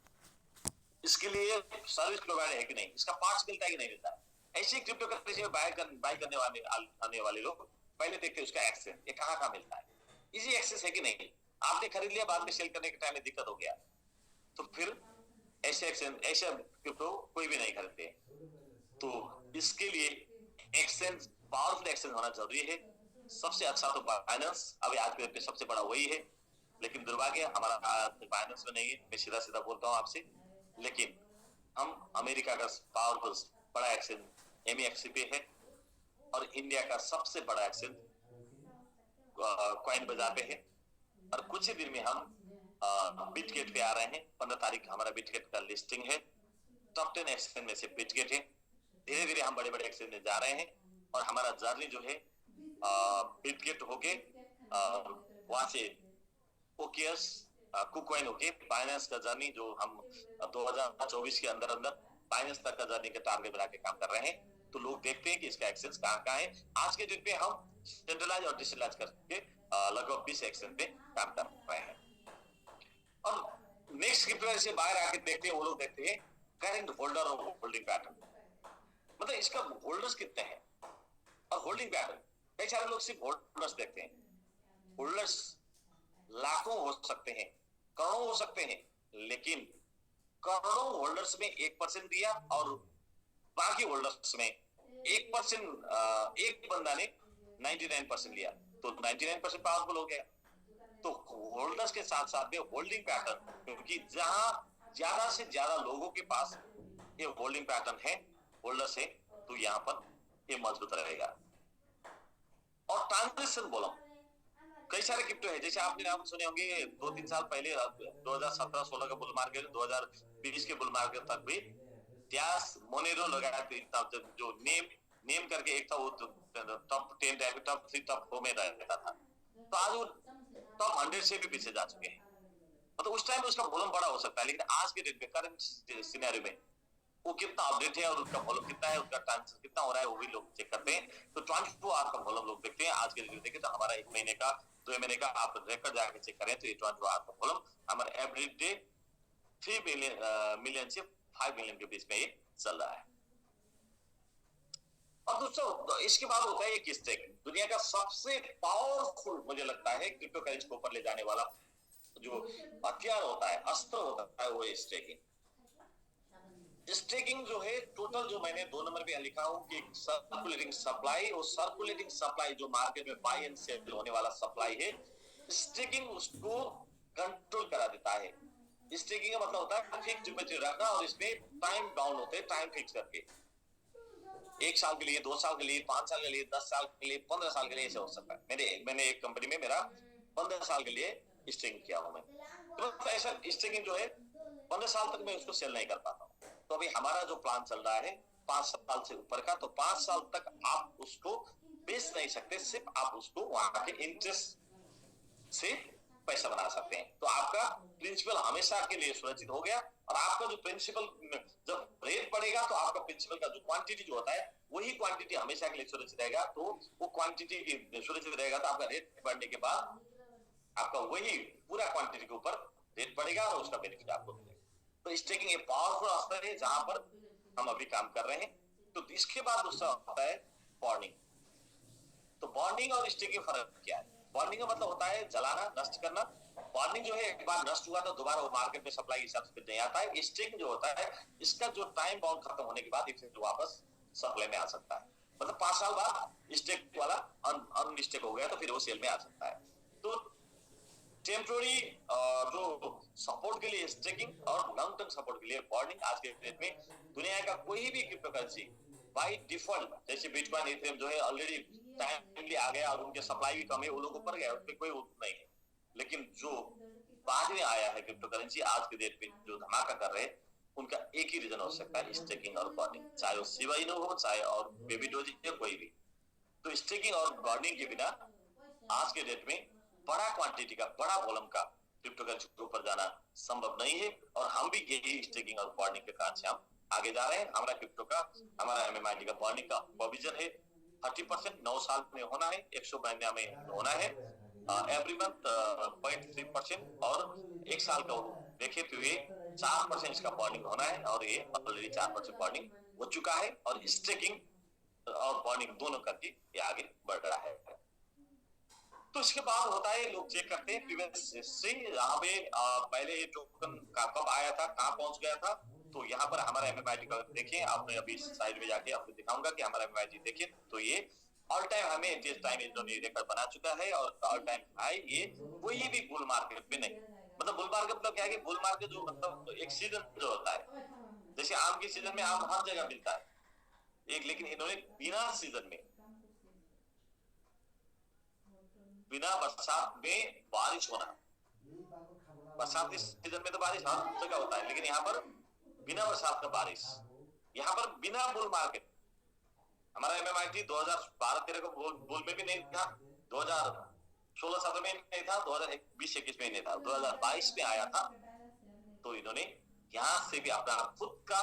इसके लिए सर्विस प्रोवाइडर है कि नहीं, इसका पार्ट्स मिलता है कि नहीं मिलता। ऐसे क्रिप्टो करेंसी में बाय करने वाले आने वाले लोग पहले देखते हैं उसका एक्सेस, ये कहाँ मिलता है, इजी एक्सेस है कि नहीं। आपने खरीद लिया, बाद में सेल करने के टाइम में दिक्कत हो गया, तो फिर ऐसे क्रिप्टो कोई भी नहीं खरीदते। तो इसके लिए एक्सचेंज, पावरफुल एक्सचेंज होना जरूरी है। सबसे अच्छा तो बाइनेंस अभी आज के सबसे बड़ा वही है, लेकिन दुर्भाग्य हमारा बाइनेंस में नहीं है, मैं सीधा सीधा बोलता हूँ आपसे। लेकिन हम अमेरिका का पावरफुल बड़ा एक्सचेंज एमईएक्ससीपी है, और इंडिया का सबसे बड़ा एक्सचेंज कॉइन बाजार पे है। और कुछ ही दिन में हम बिटगेट पे आ रहे हैं, 15 तारीख हमारा बिटगेट का लिस्टिंग है। टॉप 10 एक्सचेंज में से बिटगेट है। धीरे धीरे हम बड़े बड़े एक्सचेंज में जा रहे हैं, और हमारा जर्नी जो है बिटगेट होके वहां से ओकेएस कुकॉइन होके बाइनेंस का जर्नी जो हम 2024 के अंदर अंदर बाइनेंस तक का जर्नी के टारगेट बना के काम कर रहे हैं। तो लोग देखते हैं कि इसका एक्सेस कहाँ है। आज के दिन पे हम सेंट्रलाइज और डिसेंट्रलाइज करके लगभग 20 एक्सचेंज पे काम कर रहे हैं। और नेक्स्ट क्रिप्टो से बाहर आके देखते हैं, वो लोग देखते हैं करंट होल्डर और होल्डिंग पैटर्न, मतलब इसका होल्डर्स कितने हैं और होल्डिंग पैटर्न। कई सारे लोग सिर्फ होल्डर्स देखते हैं। होल्डर्स लाखों हो सकते हैं, करोड़ों हो सकते हैं, लेकिन करोड़ों होल्डर्स में 1% दिया और बाकी होल्डर्स में 1%, एक बंदा ने 99% लिया, तो 99% पावरफुल हो गया। तो होल्डर्स के साथ साथ में होल्डिंग पैटर्न, क्योंकि जहां ज्यादा से ज्यादा लोगों के पास ये होल्डिंग पैटर्न है, होल्डर्स है, तो यहाँ पर ये मजबूत रहेगा। और ट्रांजिशन बोलो, कई सारे क्रिप्टो है, जैसे आपने नाम सुने होंगे 2-3 साल पहले 2017-16 का बुल मार्केट, 2020 के बुल मार्केट तक भी त्यास मोनेरो लगाया, जो नेम करके एक था, वो टॉप 10 टॉप 3 टॉप 4 में रहता था, तो आज वो टॉप 100 से भी पीछे जा चुके हैं। मतलब उस टाइम उसका वॉल्यूम बड़ा हो सकता है, लेकिन आज के डेट में करंट सिनेरियो में वो कितना अपडेट है और उसका वॉल्यूम कितना है, उसका ट्रांजेक्शन कितना हो रहा है, वो भी लोग चेक करते हैं। तो 24 आवर का वॉल्यूम लोग देखते हैं। आज के डेट में देखें तो हमारा 1 महीने का 2 महीने का आप रिकॉर्ड जाके चेक करें तो ये 24 आवर का वॉल्यूम हमारा एवरीडे 3 मिलियन से 5 मिलियन के बीच में ये चल रहा है। और दोस्तों इसके बाद होता है एक स्टेकिंग, दुनिया का सबसे पावरफुल मुझे लगता है क्रिप्टो करेंसी को ऊपर ले जाने वाला जो हथियार होता है, अस्त्र होता है, वो स्टेकिंग। स्टेकिंग जो है टोटल, जो मैंने 2 नंबर पे लिखा हूं कि सर्कुलेटिंग सप्लाई, और सर्कुलेटिंग सप्लाई जो मार्केट में बाय एंड सेल होने वाला सप्लाई है, स्टेकिंग उसको कंट्रोल करा देता है। स्टेकिंग का मतलब होता है फिक्स डिपॉजिट रखना, और इसमें टाइम बाउंड होते हैं, टाइम फिक्स करके 1 साल के लिए, 2 साल के लिए, 5 साल के लिए, 10 साल के लिए, 15 साल के लिए ऐसे हो सकता है। मैंने एक कंपनी में मेरा 15 साल के लिए स्टेकिंग किया हूं मैं, तो ऐसा स्टेकिंग जो है 15 साल तक मैं उसको सेल नहीं कर पाता हूं। तो अभी हमारा जो प्लान चल रहा है 5 साल से ऊपर का, तो 5 साल तक आप उसको बेच नहीं सकते, सिर्फ आप उसको वहां के इंटरेस्ट से पैसा बना सकते हैं। तो आपका प्रिंसिपल हमेशा के लिए सुरक्षित हो गया, और आपका जो प्रिंसिपल जब रेट बढ़ेगा तो आपका प्रिंसिपल का जो क्वांटिटी जो होता है वही क्वांटिटी हमेशा के लिए सुरक्षित रहेगा। तो वो क्वांटिटी सुरक्षित रहेगा तो आपका रेट बढ़ने के बाद आपका वही पूरा क्वांटिटी के ऊपर रेट बढ़ेगा और उसका बेनिफिट आपको मिलेगा। तो स्टेकिंग एक पावरफुल अस्त्र है जहां पर हम अभी काम कर रहे हैं। तो इसके बाद दूसरा होता है बॉन्डिंग। तो बॉन्डिंग और स्टेकिंग फर्क क्या है? बॉन्डिंग का मतलब होता है जलाना, नष्ट करना। बॉन्डिंग जो है एक बार नष्ट हुआ तो दोबारा वो मार्केट में सप्लाई हिसाब से नहीं आता है। स्टेकिंग जो होता है इसका जो टाइम बाउंड खत्म होने के बाद इफेक्ट वापस सप्लाई में आ सकता है। मतलब 5 साल बाद स्टेक वाला अनस्टेक हो गया तो फिर वो सेल में आ सकता है। तो टेम्पोररी जो सपोर्ट के लिए स्टेकिंग और लॉन्ग टर्म सपोर्ट के लिए बर्निंग आज के डेट में दुनिया का कोई भी क्रिप्टो करेंसी बाई डिफॉल्ट, जैसे बिटकॉइन इथेरियम जो है ऑलरेडी टाइमली आ गया और उनके सप्लाई भी कम है, वो लोग ऊपर गया, उस पर कोई वो नहीं है। लेकिन जो बाद में आया है क्रिप्टो करेंसी आज के डेट पे जो धमाका कर रहे हैं, उनका एक ही रीजन हो सकता है, स्टेकिंग और बर्निंग, चाहे वो शिबा इनू हो चाहे और बेबी डोजी या कोई भी। तो स्टेकिंग और बर्निंग के बिना आज के डेट में बड़ा क्वांटिटी का बड़ा वॉल्यूम का क्रिप्टो करेंसी के ऊपर जाना संभव नहीं है। और हम भी यही स्टेकिंग और बर्निंग के कारण से हम आगे जा रहे हैं। हमारा क्रिप्टो का, हमारा एमएमआईटी का बर्निंग का प्रोविजन है 30%, 9 साल में होना है, 100 महीने में होना है, एवरी मंथ 0.3%, और एक साल का देखे तो ये 4% इसका बर्निंग होना है, और ये ऑलरेडी 4% बर्निंग हो चुका है, और स्टेकिंग और बर्निंग दोनों करके ये आगे बढ़ रहा है। तो इसके बाद होता है, लोग चेक करते हैं प्रीवियस हिस्ट्री, यहाँ पे पहले ये टोकन कब आया था, कहाँ पहुंच गया था। तो यहाँ पर हमारा एमएमआईटी का देखिए, आपने अभी साइड में जाके आपको दिखाऊंगा कि हमारा एमएमआईटी देखिए तो ये ऑल टाइम हमें जिस टाइम इन्होंने रिकॉर्ड बना चुका है, और ऑल टाइम हाई ये कोई भी बुल मार्केट में नहीं। मतलब बुल मार्केट मतलब क्या है कि बुल मार्केट जो मतलब एक सीजन जो होता है, जैसे आम के सीजन में आम हर जगह मिलता है एक, लेकिन इन्होंने बिना सीजन में, बिना बरसात में बारिश होना, बरसात के सीजन में तो बारिश हर जगह होता है, लेकिन यहाँ पर बिना बरसात का बारिश, यहाँ पर बिना बुल मार्केट। हमारा एमएमआईटी 2012-13 को बुल में भी नहीं था, 2016-17 में नहीं था, 2020-21 में नहीं था, 2022 में आया था। तो इन्होंने यहाँ से भी अपना खुद का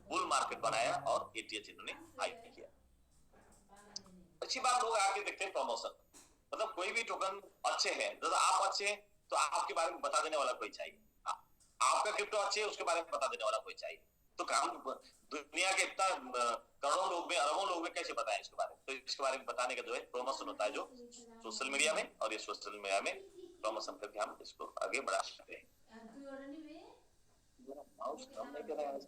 बुल मार्केट बनाया और एटीएच इन्होंने हाई किया। अच्छी बात, लोग आके देखते हैं प्रमोशन, मतलब कोई भी टोकन अच्छे हैं, जैसे आप अच्छे हैं तो आपके बारे में बता देने वाला कोई चाहिए, आपका क्रिप्टो अच्छे है उसके बारे में बता देने वाला कोई चाहिए। तो काम दुनिया के इतना करोड़ों लोग में, अरबों लोग में कैसे बताएं इसके बारे में। तो इसके बारे में बताने का जो है प्रमोशन होता है, जो सोशल मीडिया में, और ये सोशल मीडिया में प्रमोशन करके हम इसको आगे बढ़ा सकते हैं। माउस काम नहीं कर रहा है।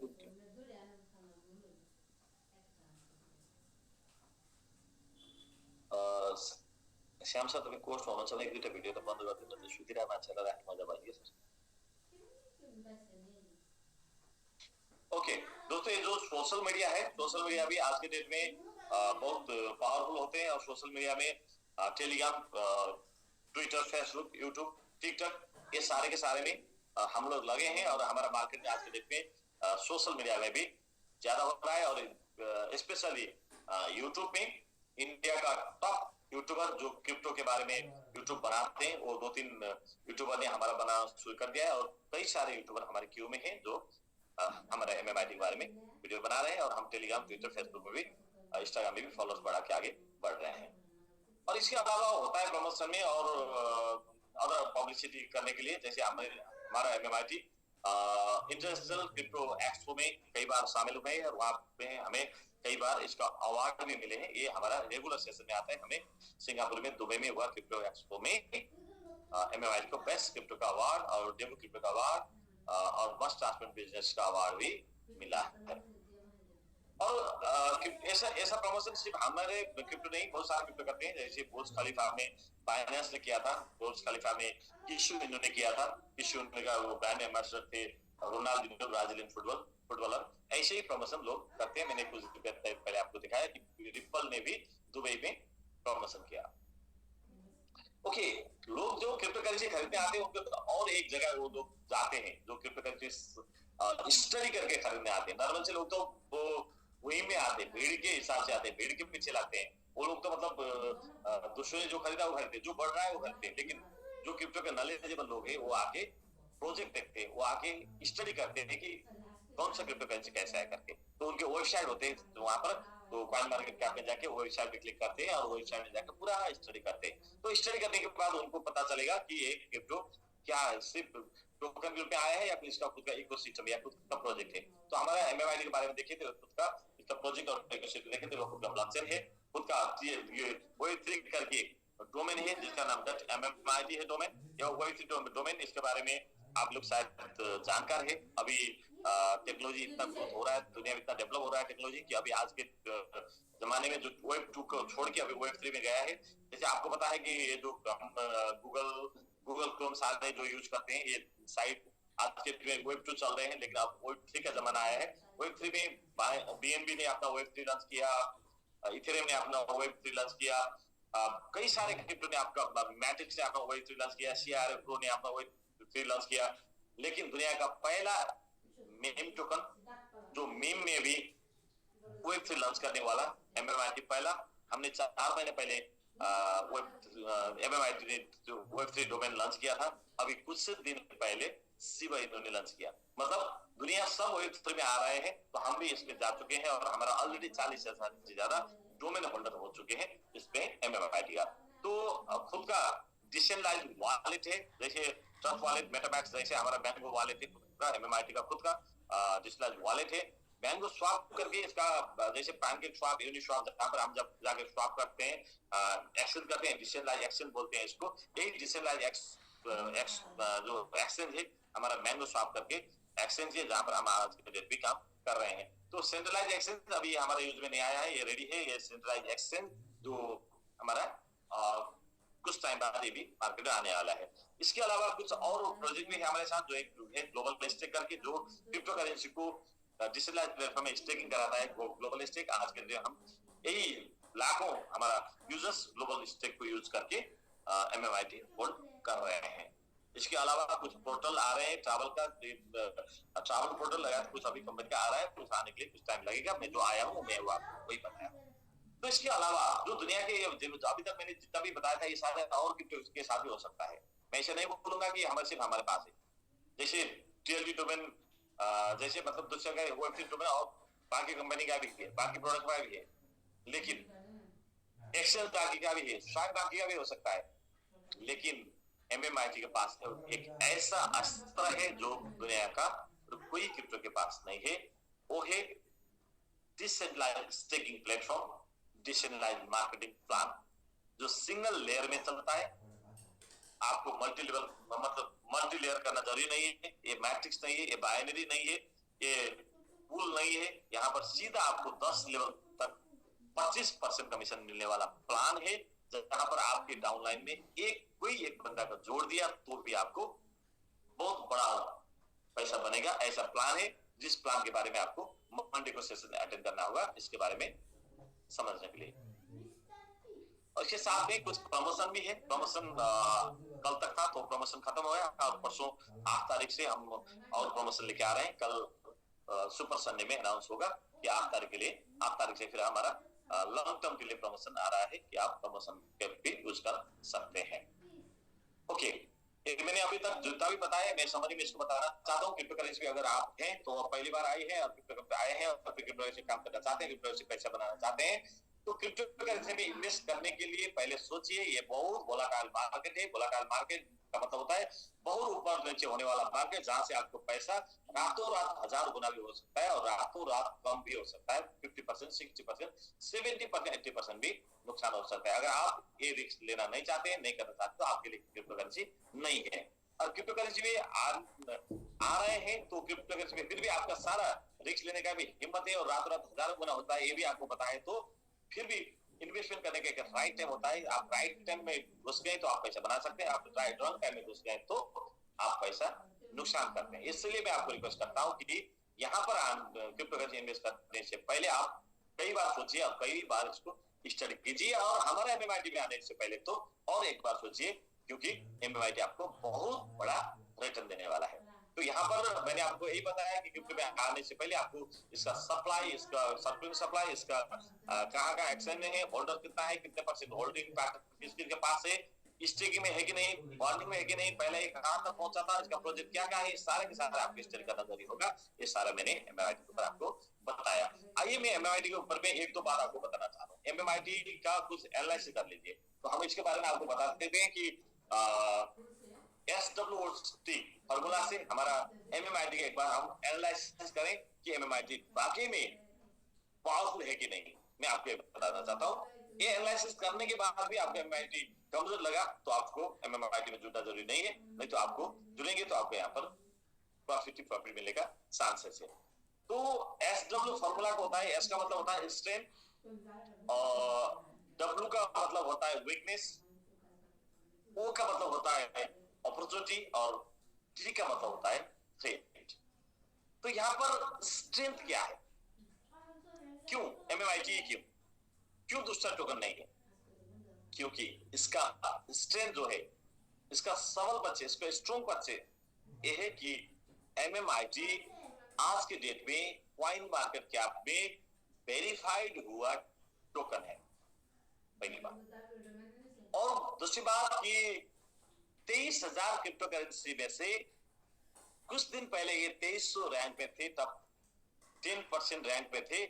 श्याम सर, तुम्हें कोर्स हुनुहुन्छ भने एक दुईटा भिडियो त बन्द गरिदिनु, त सुतिरहेको मान्छेलाई राख्नु मजा भयो सर। ओके दोस्तों, ये जो सोशल मीडिया है, सोशल मीडिया भी आज के डेट में बहुत पावरफुल होते हैं, और सोशल मीडिया में Telegram, Twitter, Facebook, YouTube, TikTok, ये सारे के सारे में हम लोग लगे हैं। और हमारा मार्केट आज के डेट में सोशल मीडिया में भी ज्यादा हो रहा है, और स्पेशली यूट्यूब में इंडिया का टॉप यूट्यूबर जो क्रिप्टो के बारे में यूट्यूब बनाते हैं, वो 2-3 यूट्यूबर ने हमारा बनाना शुरू कर दिया है, और कई सारे यूट्यूबर हमारे क्यू में हैं जो हमारे एमएमआईटी के बारे में वीडियो बना रहे हैं। और हम टेलीग्राम, ट्विटर, फेसबुक में भी, इंस्टाग्राम में भी फॉलोअर्स बढ़ा के आगे बढ़ रहे हैं। और इसके अलावा होता है प्रमोशन में और अदर पब्लिसिटी करने के लिए, जैसे हमारा एमएमआईटी इंटरनेशनल क्रिप्टो एक्सपो में कई बार शामिल हुए हैं, और वहाँ पे हमें कई बार इसका अवार्ड भी मिले हैं। ये हमारा रेगुलर सेशन में आता है, हमें सिंगापुर में, दुबई में हुआ क्रिप्टो एक्सपो में एमएमआईटी को बेस्ट क्रिप्टो का अवार्ड और डेमो क्रिप्टो का अवार्ड और मस्ट ट्रांसपेरेंट बिजनेस का अवार्ड भी मिला है। और ऐसा प्रमोशन सिर्फ हमारे क्रिप्टो नहीं, बहुत सारे क्रिप्टो करते हैं। जैसे बुर्ज खलीफा में बाइनेंस ने किया था, बुर्ज खलीफा में किशु इन्होंने किया था, किशु का वो ब्रांड एम्बेसडर थे, रोनाल्डिनो ब्राजीलियन फुटबॉलर। ऐसे ही प्रमोशन लोग करते हैं। मैंने कुछ पहले आपको दिखाया कि रिपल ने भी दुबई में प्रमोशन किया। ओके, लोग जो क्रिप्टो करेंसी खरीदने आते हैं उनको और एक जगह वो लोग जाते हैं जो क्रिप्टो करेंसी स्टडी करके खरीदने आते हैं। नॉर्मल से लोग तो वो वही में आते हैं, भीड़ के हिसाब से आते हैं, भीड़ के पीछे लगते हैं। वो लोग तो मतलब दूसरे जो खरीदा वो खरीदते, जो बढ़ रहा है वो खरीदते हैं। लेकिन जो क्रिप्टो के नॉलेजेबल लोग हैं वो आके प्रोजेक्ट देखते हैं, वो आके स्टडी करते हैं कि कौन सा क्रिप्टो करेंसी कैसा है करके। तो उनके वेबसाइट होते हैं तो वहां पर, तो कॉइन मार्केट कैप में जाके वेबसाइट पे क्लिक करते हैं और वेबसाइट में जाकर पूरा स्टडी करते हैं। तो स्टडी करने के बाद उनको पता चलेगा कि ये क्रिप्टो क्या है, सिर्फ टोकन के रूप में आया है या फिर इसका खुद का इकोसिस्टम या खुद का प्रोजेक्ट है। तो हमारा एमएमआईटी के बारे में देखिए तो खुद का इसका प्रोजेक्ट और इकोसिस्टम देखें तो खुद का ब्लॉकचेन है, खुद का Web3 करके डोमेन है जिसका नाम MMIT है डोमेन, या Web3 डोमेन। इसके बारे में आप लोग शायद जानकार है। अभी टेक्नोलॉजी इतना ग्रोथ हो रहा है, दुनिया में इतना डेवलप हो रहा है टेक्नोलॉजी कि अभी आज के जमाने में जो Web2 को छोड़ के अभी Web3 में गया है। जैसे आपको पता है कि ये जो गूगल गूगल क्रोम सारे जो यूज करते हैं, ये साइट आज के में वेब 2 चल रहे हैं, लेकिन अब वेब 3 का जमाना आया है। वेब 3 में बीएनबी ने अपना वेब 3 लॉन्च किया, इथेरियम ने अपना वेब 3 लॉन्च किया, कई सारे क्रिप्टो ने आपका मैट्रिक्स ने अपना वेब 3 लॉन्च किया, सीआरएफ प्रो ने अपना वेब 3 लॉन्च किया। लेकिन दुनिया का पहला मीम टोकन जो मीम में भी वेब 3 लॉन्च करने वाला एमएमआईटी पहला, हमने 4 महीने पहले एमएमआईटी ने वेब 3 डोमेन लॉन्च किया था। अभी कुछ दिन पहले शिबा इन्होंने ने लॉन्च किया। मतलब दुनिया सब वेब 3 में आ रहे हैं, तो हम भी इसमें जा चुके हैं और हमारा ऑलरेडी 40,000 से ज्यादा डोमेन होल्डर हो चुके हैं इसमें एमएमआईटी का। तो खुद का डिसेंट्रलाइज्ड वॉलेट है, जैसे ट्रस्ट वॉलेट, मेटामैक्स, जैसे हमारा मैंगो वॉलेट है, खुद का एमएमआईटी का खुद का डिसेंट्रलाइज्ड वॉलेट है। मैंगो स्वैप करके इसका, जैसे पैनकेक स्वैप, यूनिस्वैप, जहां पर हम जब जाके स्वैप करते हैं, एक्सचेंज करते हैं, डिसेंट्रलाइज्ड एक्सचेंज बोलते हैं इसको। यही डिसेंट्रलाइज्ड जो एक्सचेंज है हमारा मैंगो स्वैप करके एक्सचेंज है, जहां पर हम आज के डेट भी काम कर रहे हैं। तो सेंट्रलाइज एक्सचेंज अभी हमारे यूज में नहीं आया है, ये रेडी है, ये सेंट्रलाइज एक्सचेंज जो हमारा कुछ टाइम बाद ये भी मार्केट में आने वाला है। इसके अलावा कुछ और प्रोजेक्ट भी है हमारे साथ, जो एक है ग्लोबल स्टेक करके, जो क्रिप्टो करेंसी को डिजिटलाइज प्लेटफॉर्म में स्टेकिंग कराता है। ग्लोबल स्टेक आज के दिन हम यही लाखों हमारा यूजर्स ग्लोबल स्टेक को यूज करके एमएमआईटी होल्ड कर रहे हैं। इसके अलावा कुछ पोर्टल आ रहे हैं ट्रैवल का, ट्रैवल पोर्टल लगा, कुछ अभी कंपनी का आ रहा है, कुछ आने के लिए कुछ टाइम लगेगा। मैं जो आया हूँ मैं वो आपको वही बताया। तो इसके अलावा जो दुनिया के अभी तक मैंने जितना भी बताया था, ये सारे और क्रिप्टो के साथ भी हो सकता है। मैं ऐसे नहीं बोलूंगा कि हमारे सिर्फ हमारे पास है। जैसे टीएलडी डोमेन, जैसे मतलब दूसरे का वेब 3 डोमेन और बाकी कंपनी का भी है, बाकी प्रोडक्ट का भी है, लेकिन एक्सेल बाकी का भी है, शायद बाकी का भी हो सकता है। लेकिन एमएमआईटी के पास एक ऐसा अस्त्र है जो दुनिया का कोई क्रिप्टो के पास नहीं है, वो है decentralised staking platform, decentralised marketing plan, जो सिंगल लेयर में चलता है। आपको मल्टी लेवल, मतलब मल्टी लेयर करना जरूरी नहीं है, ये मैट्रिक्स नहीं है, ये बाइनरी नहीं है, ये पूल नहीं है। यहाँ पर सीधा आपको 10 लेवल तक 25% कमीशन मिलने वाला प्लान है, जहां पर आपके डाउनलाइन में कोई एक बंदा का जोड़ दिया तो भी आपको बहुत बड़ा पैसा बनेगा। ऐसा प्लान है, जिस प्लान के बारे में आपको मंडे को सेशन अटेंड करना होगा इसके बारे में समझने के लिए। और इसके साथ में कुछ प्रमोशन भी है। प्रमोशन कल तक था, तो प्रमोशन खत्म हो गया और परसों 8 तारीख से हम और प्रमोशन लेके आ रहे हैं। कल सुपर संडे में अनाउंस होगा कि 8 तारीख के लिए, 8 तारीख से फिर हमारा लॉन्ग टर्म के लिए प्रमोशन आ रहा है कि आप प्रमोशन के भी यूज कर सकते हैं। ओके, मैंने अभी तक जितना भी बताया मैं समरी में इसको बताना चाहता हूँ। क्रिप्टो करेंसी अगर आप हैं तो पहली बार आए हैं और क्रिप्टो आए हैं और क्रिप्टो करेंसी काम करना चाहते हैं, क्रिप्टो करेंसी पैसा बनाना चाहते हैं, तो क्रिप्टो करेंसी में इन्वेस्ट करने के लिए पहले सोचिए। ये बहुत वोलाटाइल मार्केट है। वोलाटाइल मार्केट का मतलब होता है बहुत ऊपर नीचे होने वाला मार्केट, जहां से आपको पैसा रातों रात 1000 गुना भी हो सकता है और रातों रात कम भी हो सकता है। 50%, 60%, 70%, 80% भी नुकसान हो सकता है। अगर आप ये रिस्क लेना नहीं चाहते हैं, नहीं करना चाहते, तो आपके लिए क्रिप्टो करेंसी नहीं है। और क्रिप्टो करेंसी में आ रहे हैं तो क्रिप्टो करेंसी में फिर भी आपका सारा रिस्क लेने का भी हिम्मत है और रातों रात 1000 गुना होता है, ये भी आपको पता है। तो फिर भी इन्वेस्टमेंट करने का एक राइट टाइम होता है। आप राइट टाइम में घुस गए तो आप पैसा बना सकते हैं, आप राइट रॉन्ग टाइम में घुस गए तो आप पैसा नुकसान करते हैं। इसलिए मैं आपको रिक्वेस्ट करता हूं कि यहाँ पर क्रिप्टो करेंसी इन्वेस्ट करने से पहले आप कई बार सोचिए और कई बार इसको स्टडी कीजिए, और हमारे एमएमआईटी में आने से पहले तो और एक बार सोचिए, क्योंकि एमएमआईटी आपको बहुत बड़ा रिटर्न देने वाला है। तो यहाँ पर मैंने आपको यही बताया कि क्रिप्टो में आने से पहले आपको इसका सप्लाई, इसका सर्कुलर सप्लाई, इसका कहाँ एक्सचेंज में है, होल्डर कितना है, कितने % होल्डिंग किसके पास है, स्टेकिंग में है कि नहीं, वार्निंग में है कि नहीं, पहले कहां तक पहुंचा था, इसका प्रोजेक्ट क्या क्या है, सारे के सारे आपको स्टडी करना जरूरी होगा। ये सारा मैंने एमएमआईटी के ऊपर आपको बताया। आइए मैं एमएमआईटी के ऊपर में एक दो बात आपको बताना चाह रहा हूँ। एमएमआईटी का कुछ एनालिसिस कर लीजिए। तो हम इसके बारे में आपको बता देते हैं कि SWOT फॉर्मूला से हमारा एमएमआईटी का एक बार हम एनालिसिस करें कि एमएमआईटी वाकई में पावरफुल है कि नहीं। मैं आपको बताना चाहता हूँ, ये एनालिसिस करने के बाद भी आपको एमएमआईटी कमजोर लगा तो आपको एमएमआईटी में जुड़ना जरूरी नहीं है, नहीं तो आपको जुड़ेंगे तो आपको यहाँ पर प्रॉफिट मिलने का चांसेस है। तो SW फॉर्मूला का होता है, एस का मतलब होता है स्ट्रेंथ और W का मतलब होता है वीकनेस, O का मतलब होता है अपॉर्चुनिटी और टी का मतलब होता है थ्रेट। तो यहाँ पर स्ट्रेंथ क्या है, क्यों एमएमआईटी, क्यों दूसरा टोकन नहीं है? क्योंकि इसका स्ट्रेंथ जो है, इसका सबल पक्ष, इसका स्ट्रॉन्ग पक्ष ये है कि एमएमआईटी आज के डेट में कॉइन मार्केट कैप में वेरीफाइड हुआ टोकन है, पहली बात। और दूसरी बात कि 23,000 क्रिप्टो करेंसी में से कुछ दिन पहले ये 2300 रैंक पे थे, तब 10% रैंक पे थे।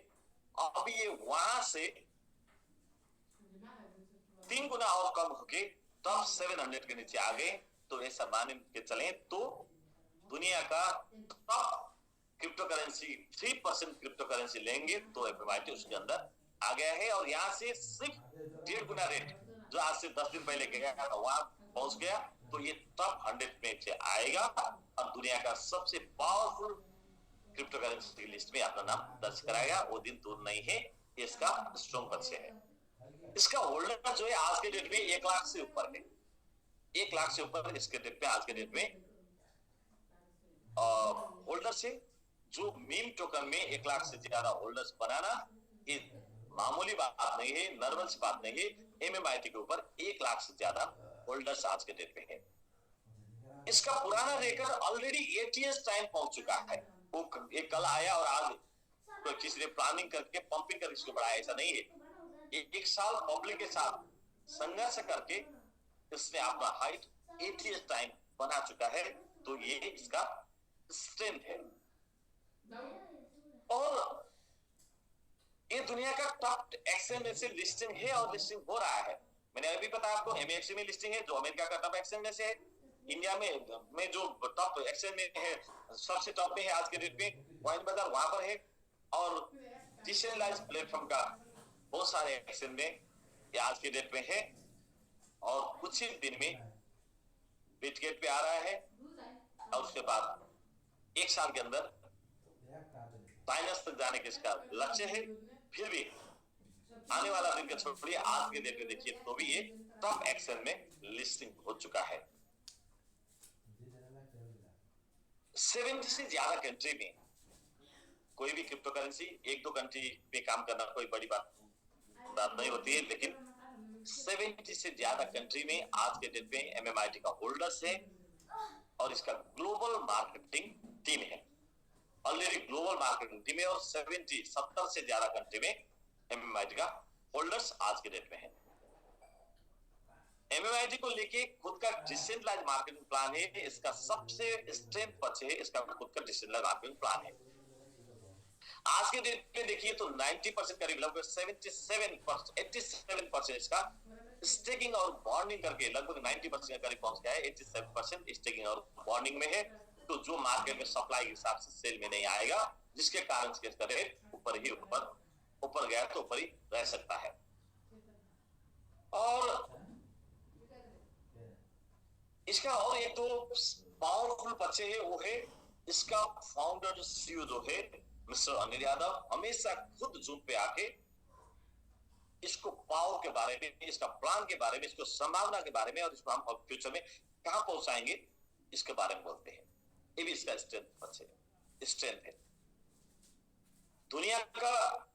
अब ये वहां से 3 गुना और कम होके तब 700 के नीचे आ गए। तो ऐसा मान के चले तो दुनिया का top crypto currency 3% crypto currency लेंगे तो एफएमआईटी उसके अंदर आ गया है। और यहाँ से सिर्फ 1.5 गुना रेट जो आज से 10 दिन पहले गया था वहां पहुंच गया। तो ये टॉप 100 में से आएगा और दुनिया का सबसे पावरफुल क्रिप्टो करेंसी की लिस्ट में अपना नाम दर्ज कराएगा। वो दिन दूर नहीं है, इसका स्ट्रॉन्ग पक्ष है। इसका होल्डर जो है आज के डेट में 1 लाख से ऊपर है, 1 लाख से ऊपर इसके डेट में, आज के डेट में होल्डर से जो मीम टोकन में 1 लाख से ज्यादा होल्डर्स बनाना ये मामूली बात नहीं है, नॉर्मल सी बात नहीं है। एमएमआईटी के ऊपर 1 लाख से ज्यादा होल्डर्स आज के डेट में है। इसका पुराना रिकॉर्ड ऑलरेडी 8 इयर्स टाइम पहुंच चुका है। वो एक कल आया और आज तो किसी ने प्लानिंग करके पंपिंग करके इसको बढ़ाया, ऐसा नहीं है। एक साल पब्लिक के साथ संघर्ष करके इसने अपना हाइट 8 इयर्स टाइम बना चुका है। तो ये इसका स्ट्रेंथ है। और ये दुनिया का टॉप एक्सचेंज से लिस्टिंग है और लिस्टिंग हो रहा है। मैंने अभी बताया आपको एमएक्सी में लिस्टिंग है जो अमेरिका का टॉप एक्सचेंज से है। इंडिया में जो टॉप एक्सचेंज में है, सबसे टॉप में है आज के डेट में कॉइन बाजार, वहां पर है। और डिसेंट्रलाइज्ड प्लेटफॉर्म का बहुत सारे एक्सचेंज में ये आज के डेट में है। और कुछ ही दिन में बिटगेट पे आ रहा है और उसके बाद 1 साल के अंदर बाइनेंस तक जाने का इसका लक्ष्य है। फिर भी आने वाला दिन का छोड़िए, आज के डेट में देखिए तो भी ये टॉप एक्सचेंज में लिस्टिंग हो चुका है। 70 से ज्यादा कंट्री में कोई भी क्रिप्टो करेंसी 1-2 कंट्री पे काम करना कोई बड़ी बात नहीं होती है, लेकिन 70 से ज्यादा कंट्री में आज के डेट में एमएमआईटी का होल्डर्स है और इसका ग्लोबल मार्केटिंग टीम है। ऑलरेडी ग्लोबल मार्केटिंग टीम है और 70 से ज्यादा कंट्री में एमएमआईटी का होल्डर्स आज के डेट में है। एमएमआईटी को लेके खुद का डिसेंट्रलाइज्ड मार्केटिंग प्लान है। इसका सबसे स्ट्रेंथ पक्ष है, इसका खुद का डिसेंट्रलाइज्ड मार्केटिंग प्लान है। आज के डेट में देखिए तो 90% करीब, लगभग 87% 87% इसका स्टेकिंग और बॉन्डिंग करके लगभग 90% के करीब पहुंच गया है। 87% स्टेकिंग और बॉन्डिंग में है। तो जो मार्केट में सप्लाई के हिसाब से सेल में नहीं आएगा, जिसके कारण इसका रेट ऊपर गया तो ऊपर ही रह सकता है। और इसका और एक तो पावरफुल पक्ष है, वो है इसका फाउंडर सीईओ जो है मिस्टर अनिल यादव, हमेशा खुद जूम पे आके इसको पावर के बारे में, इसका प्लान के बारे में, इसको संभावना के बारे में और इसको हम फ्यूचर में कहां पहुंचाएंगे इसके बारे में बोलते हैं। ये भी इसका स्ट्रेंथ है। दुनिया का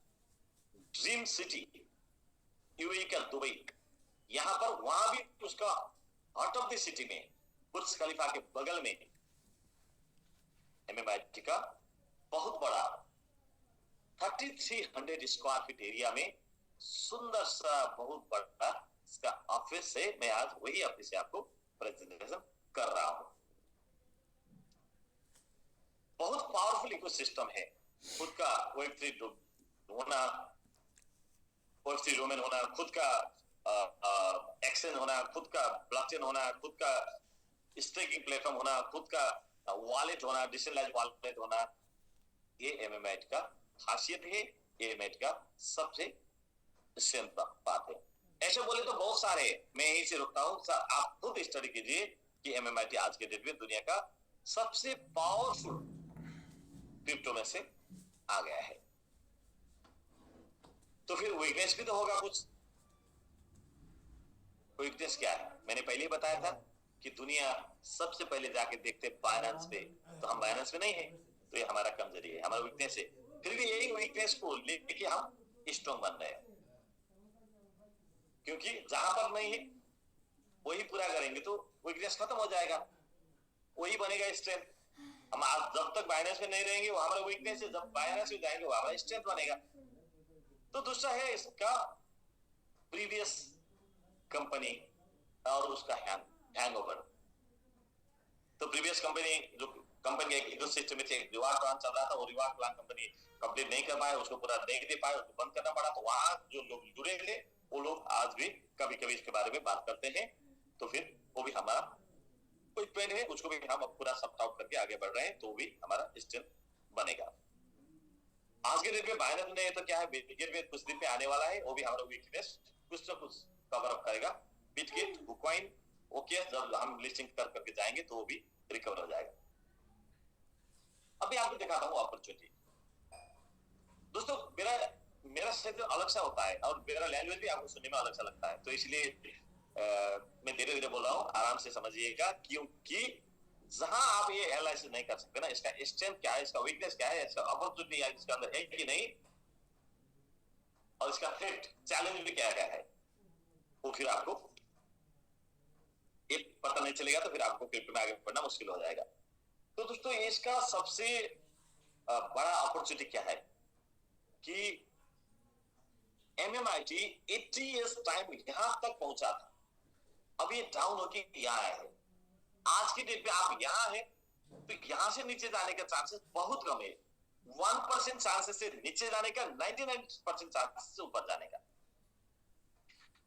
ड्रीम सिटी यूएई का दुबई, यहां पर वहां भी उसका हार्ट ऑफ द सिटी में बुर्ज खलीफा के बगल में एमएमआईटी का बहुत बड़ा 3300 स्क्वायर फीट एरिया में सुंदर सा बहुत बड़ा इसका ऑफिस है। मैं आज वही ऑफिस से आपको प्रेजेंटेशन कर रहा हूं। बहुत पावरफुल इकोसिस्टम है। खुद का वेब3 होना, वेब3 डोमेन होना, खुद का एक्सचेंज होना, खुद का ब्लॉकचेन होना, खुद का स्टेकिंग प्लेटफॉर्म होना, खुद का वॉलेट होना, डिसेंट्रलाइज्ड वॉलेट होना, ये एमएमआईटी का खासियत है। ये एमएमआईटी का सबसे स्ट्रेंथ बात है। ऐसे बोले तो बहुत सारे, मैं यहीं से रुकता हूं। आप खुद स्टडी कीजिए कि एमएमआईटी आज के डेट में दुनिया का सबसे पावरफुल क्रिप्टो में से आ गया है। तो फिर वीकनेस भी तो होगा कुछ। वीकनेस क्या है? मैंने पहले ही बताया था कि दुनिया सबसे पहले जाके देखते बाइनेंस पे, तो हम बाइनेंस पे नहीं है, तो ये हमारा कमजोरी है, हमारा वीकनेस है। फिर भी यही वीकनेस को लेके हम स्ट्रॉन्ग बन रहे हैं, क्योंकि जहां पर नहीं है वही पूरा करेंगे तो वीकनेस खत्म हो जाएगा, वही बनेगा स्ट्रेंथ। हम आज जब तक बाइनेंस में नहीं रहेंगे वो हमारा वीकनेस है, जब बाइनेंस में जाएंगे वो हमारा स्ट्रेंथ बनेगा। तो दूसरा है इसका प्रीवियस कंपनी और उसका हैंगओवर। तो प्रीवियस कंपनी जो कंपनी का इकोसिस्टम में रिवार्ड प्लान चल रहा था, वो रिवार्ड प्लान कंपनी कंप्लीट नहीं कर पाए, उसको पूरा नहीं दे पाए, उसको बंद करना पड़ा। तो वहां जो लोग जुड़े थे वो लोग आज भी कभी कभी इसके बारे में बात करते हैं, तो फिर वो भी हमारा कोई ट्रेंड है, उसको भी हम पूरा सब आउट करके आगे बढ़ रहे हैं, तो भी हमारा स्ट्रेंथ बनेगा। आज के डेट में बाइनेंस नहीं है तो क्या है, बिटगेट में कुछ दिन में आने वाला है, वो भी हमारा वीकनेस कुछ ना कुछ कवर अप करेगा। बिटगेट, बुककॉइन, ओके, जब हम लिस्टिंग कर करके जाएंगे तो वो भी रिकवर हो जाएगा। अभी आपको दिखाता हूँ अपॉर्चुनिटी। दोस्तों मेरा मेरा क्षेत्र अलग सा होता है और मेरा लैंग्वेज भी आपको सुनने में अलग सा लगता है, तो इसलिए मैं धीरे धीरे बोल रहा हूँ, आराम से समझिएगा। क्योंकि जहां आप ये एनालिसिस नहीं कर सकते ना, इसका स्ट्रेंथ क्या है, इसका वीकनेस क्या है, इसका अपॉर्चुनिटी इसका अंदर है कि नहीं, और इसका थ्रेट चैलेंज भी क्या क्या है, वो फिर आपको ये पता नहीं चलेगा, तो फिर आपको क्रिप्टो में आगे बढ़ना मुश्किल हो जाएगा। तो दोस्तों इसका सबसे बड़ा अपॉर्चुनिटी क्या है कि MMIT 80 इयर्स टाइम यहां तक पहुंचा था, अब ये डाउन होके यहाँ आया है। आज की डेट में आप यहाँ हैं तो यहां से नीचे जाने का चांसेस बहुत कम है। 1% चांसेस से नीचे जाने का, 99% चांसेस से ऊपर जाने का।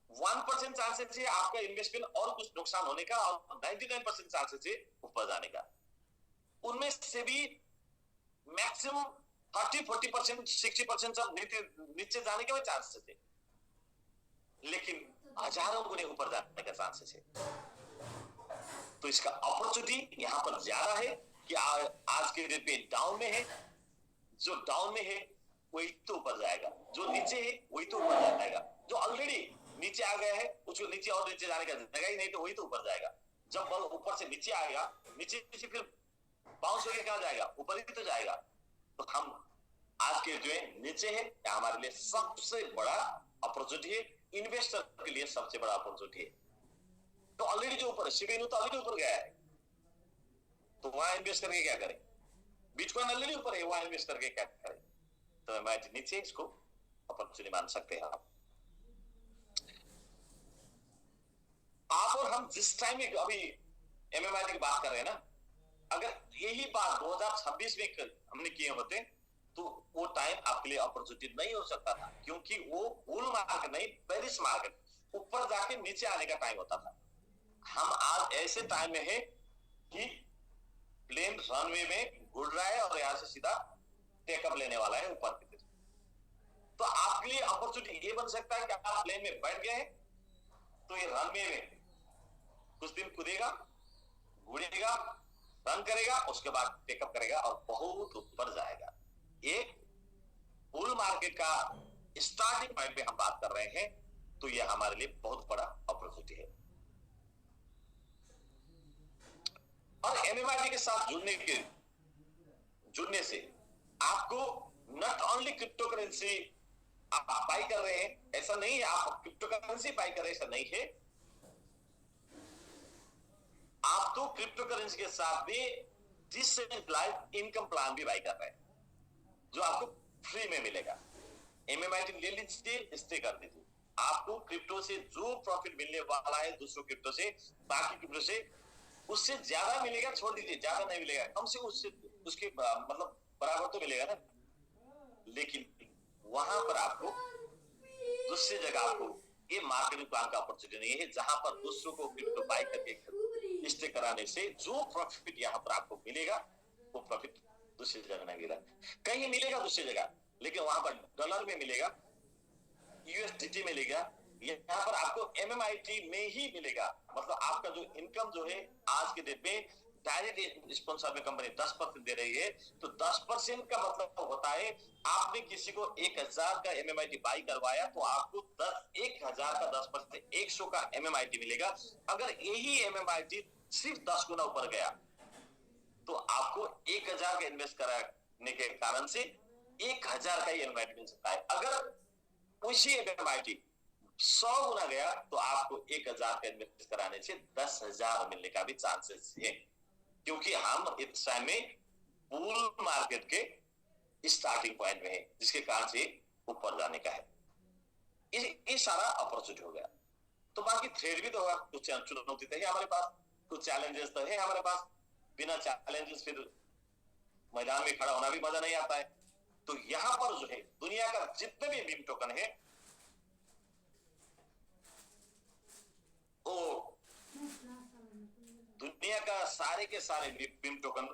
1% चांसेस से आपका इन्वेस्टमेंट और कुछ नुकसान होने का, और 99% चांसेस से ऊपर जाने का। उनमें से भी मैक्सिमम 30-40%, 60% नीचे जाने के भी चांसेस थे, लेकिन हजारों गुने ऊपर जाने का चांसेस है। तो इसका अपॉर्चुनिटी यहां पर ज्यादा है कि आज के डेट में डाउन में है, जो डाउन में है वही तो ऊपर जाएगा, जो नीचे है वही तो ऊपर जाएगा, जो ऑलरेडी नीचे आ गया है उसको नीचे और नीचे जाने का जगह ही नहीं, तो वही तो ऊपर जाएगा। जब बल ऊपर से नीचे आएगा, नीचे से फिर बाउंस होकर कहां जाएगा, ऊपर ही तो जाएगा। तो हम आज के जो नीचे है, हमारे लिए सबसे बड़ा अपॉर्चुनिटी है, इन्वेस्टर के लिए सबसे बड़ा अपॉर्चुनिटी है। तो ऑलरेडी जो ऊपर शिबेनु तो ऑलरेडी ऊपर गया है, तो वहां इन्वेस्ट करके क्या करें, बिटकॉइन ऑलरेडी ऊपर है, वहां इन्वेस्ट करके क्या करें। तो MMIT नीचे, इसको अपॉर्चुनिटी मान सकते हैं आप और हम जिस टाइम में अभी MMIT की बात कर रहे हैं ना, अगर यही बात 2026 में हमने किए होते तो वो टाइम आपके लिए अपॉर्चुनिटी नहीं हो सकता था, क्योंकि वो बुल मार्केट नहीं, बेरिश मार्केट, ऊपर जाके नीचे आने का टाइम होता था। हम आज ऐसे टाइम में है कि प्लेन रनवे में उड़ रहा है और यहां से सीधा टेकअप लेने वाला है ऊपर की तरफ। तो आपके लिए अपॉर्चुनिटी ये बन सकता है कि आप प्लेन में बैठ गए तो ये रनवे में कुछ दिन कूदेगा, उड़ेगा, रन करेगा, उसके बाद टेकअप करेगा और बहुत ऊपर जाएगा। ये बुल मार्केट का स्टार्टिंग पॉइंट पे हम बात कर रहे हैं, तो ये हमारे लिए बहुत बड़ा अपॉर्चुनिटी है। और MMIT के साथ जुड़ने से आपको नॉट ओनली क्रिप्टो करेंसी आप बाई कर रहे हैं, ऐसा नहीं है आप क्रिप्टो करेंसी बाई कर रहे हैं, ऐसा नहीं है। आप तो क्रिप्टो करेंसी के साथ भी डिसेंट्रलाइज्ड इनकम प्लान भी बाई कर रहे हैं, जो आपको फ्री में मिलेगा। MMIT ले लीजिए, स्टे कर दीजिए, आपको क्रिप्टो से जो प्रॉफिट मिलने वाला है दूसरों क्रिप्टो से, बाकी क्रिप्टो से उससे ज्यादा मिलेगा, छोड़ दीजिए ज्यादा नहीं मिलेगा, कम से कम उससे उसके मतलब बराबर तो मिलेगा ना। लेकिन वहां पर आपको दूसरी जगह आपको ये मार्केटिंग प्लान का अपॉर्चुनिटी नहीं है, जहां पर दूसरों को क्रिप्टो बाय करके स्टे कराने से जो प्रॉफिट यहाँ पर आपको मिलेगा वो प्रॉफिट दूसरी जगह नहीं मिलेगा। कहीं मिलेगा दूसरी जगह, लेकिन वहां पर डॉलर में मिलेगा, USDT मिलेगा, यहाँ पर आपको MMIT में ही मिलेगा। मतलब आपका जो इनकम जो है आज के डेट में डायरेक्ट स्पॉन्सर में कंपनी 10% दे रही है, तो 10% का मतलब होता है आपने किसी को 1000 का MMIT बाई करवाया तो आपको 10,000 का 10%, 100 का MMIT मिलेगा। अगर यही MMIT सिर्फ 10 गुना ऊपर गया, तो आपको 1000 का इन्वेस्ट कराने के कारण से 1000 का ही एमएमआईटी मिल सकता है। अगर उसी एमएमआईटी 100 गुना गया तो आपको 1000 का इन्वेस्ट कराने से 10,000 मिलने का भी चांसेस है, क्योंकि हम इस टाइम में बुल मार्केट के स्टार्टिंग पॉइंट में है, जिसके कारण से ऊपर जाने का है। ये सारा अपॉर्चुनिटी हो गया। तो बाकी थ्रेड भी तो होगा, कुछ चुनौती तो है हमारे पास, कुछ चैलेंजेस तो है हमारे पास। बिना चैलेंजेस फिर मैदान में खड़ा होना भी मजा नहीं आता है। तो यहां पर जो है दुनिया का जितने भी मीम टोकन है वो दुनिया का सारे के सारे मीम टोकन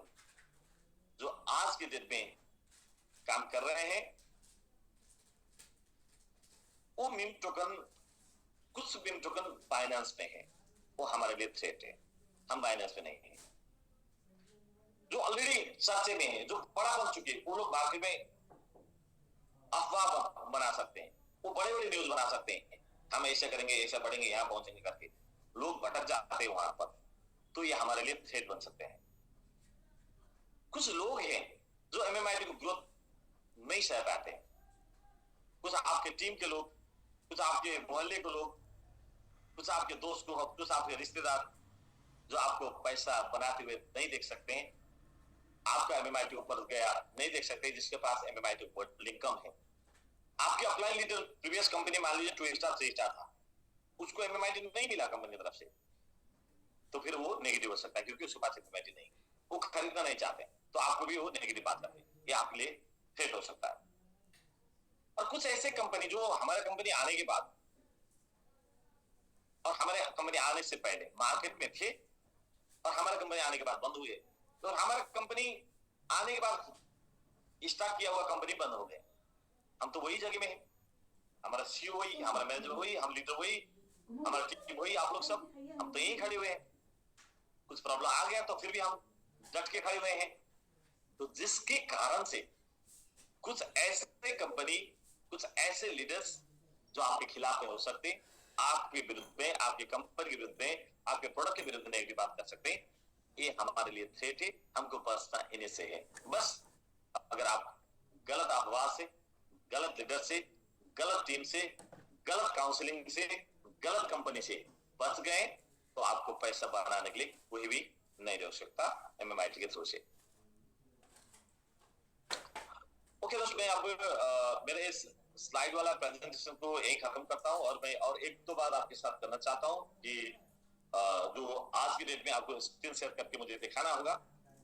जो आज के डेट में काम कर रहे हैं, वो मीम टोकन, कुछ मीम टोकन बाइनेंस में है, वो हमारे लिए थ्रेट है, हम बाइनेंस में नहीं है। जो ऑलरेडी चर्चे में है, जो बड़ा बन चुके हैं, वो लोग मार्केट में अफवाह बना सकते हैं, वो बड़े बड़े न्यूज बना सकते हैं, हम ऐसे करेंगे, ऐसे बढ़ेंगे, यहां पहुंचेंगे करके लोग भटक जाते हैं वहां पर। तो ये हमारे लिए थ्रेट बन सकते हैं। कुछ लोग हैं जो एमएमआईटी को ग्रोथ नहीं सह पाते हैं, कुछ आपके टीम के लोग, कुछ आपके मोहल्ले के लोग, कुछ आपके दोस्त को, कुछ आपके रिश्तेदार जो आपको पैसा बनाते हुए नहीं देख सकते हैं, आपका एमएमआईटी ऊपर गया नहीं देख सकते, जिसके पास एमएमआईटी लिंक कम है। आपके अपलाइन लीडर प्रीवियस कंपनी मान लीजिए 2 स्टार 3 स्टार था, उसको एमएमआईटी नहीं मिला कंपनी की तरफ से, तो फिर वो नेगेटिव हो सकता है, क्योंकि उसके पास एमएमआईटी नहीं, वो खरीदना नहीं चाहते, तो आपको भी वो नेगेटिव बात करते हैं, ये आपके लिए थ्रेट हो सकता है। और कुछ ऐसे कंपनी जो हमारे कंपनी आने के बाद और हमारे कंपनी आने से पहले मार्केट में थे और हमारे कंपनी आने के बाद बंद हुए, तो हमारे कंपनी आने के बाद स्टार्ट किया हुआ कंपनी बंद हो गए। हम तो वही जगह में है, हमारा सीईओ वही, हमारा मैनेजर वही, हम लीडर वही, हमारा टीम वही, आप लोग सब, हम तो यही खड़े हुए हैं। कुछ प्रॉब्लम आ गया तो फिर भी हम डट के खड़े हुए हैं। तो जिसके कारण से कुछ ऐसे कंपनी, कुछ ऐसे लीडर्स जो आपके खिलाफ हो सकते हैं, आपके विरुद्ध में, आपके कंपनी के विरुद्ध में, आपके प्रोडक्ट के विरुद्ध में बात कर सकते हैं, ये हमारे लिए थ्रेट है, हमको बचना इन्हीं से है। बस अगर आप गलत अफवाह से, गलत लीडर से, गलत टीम से, गलत काउंसलिंग से, गलत कंपनी से बच गए तो आपको पैसा बनाने के लिए कोई भी नहीं रोक सकता एमएमआईटी के थ्रू से। ओके दोस्तों, मैं अब मेरे इस स्लाइड वाला प्रेजेंटेशन को यही खत्म करता हूं, और मैं और एक दो बात आपके साथ करना चाहता हूं कि जो आज की डेट में आपको स्क्रीन शेयर करके मुझे दिखाना होगा।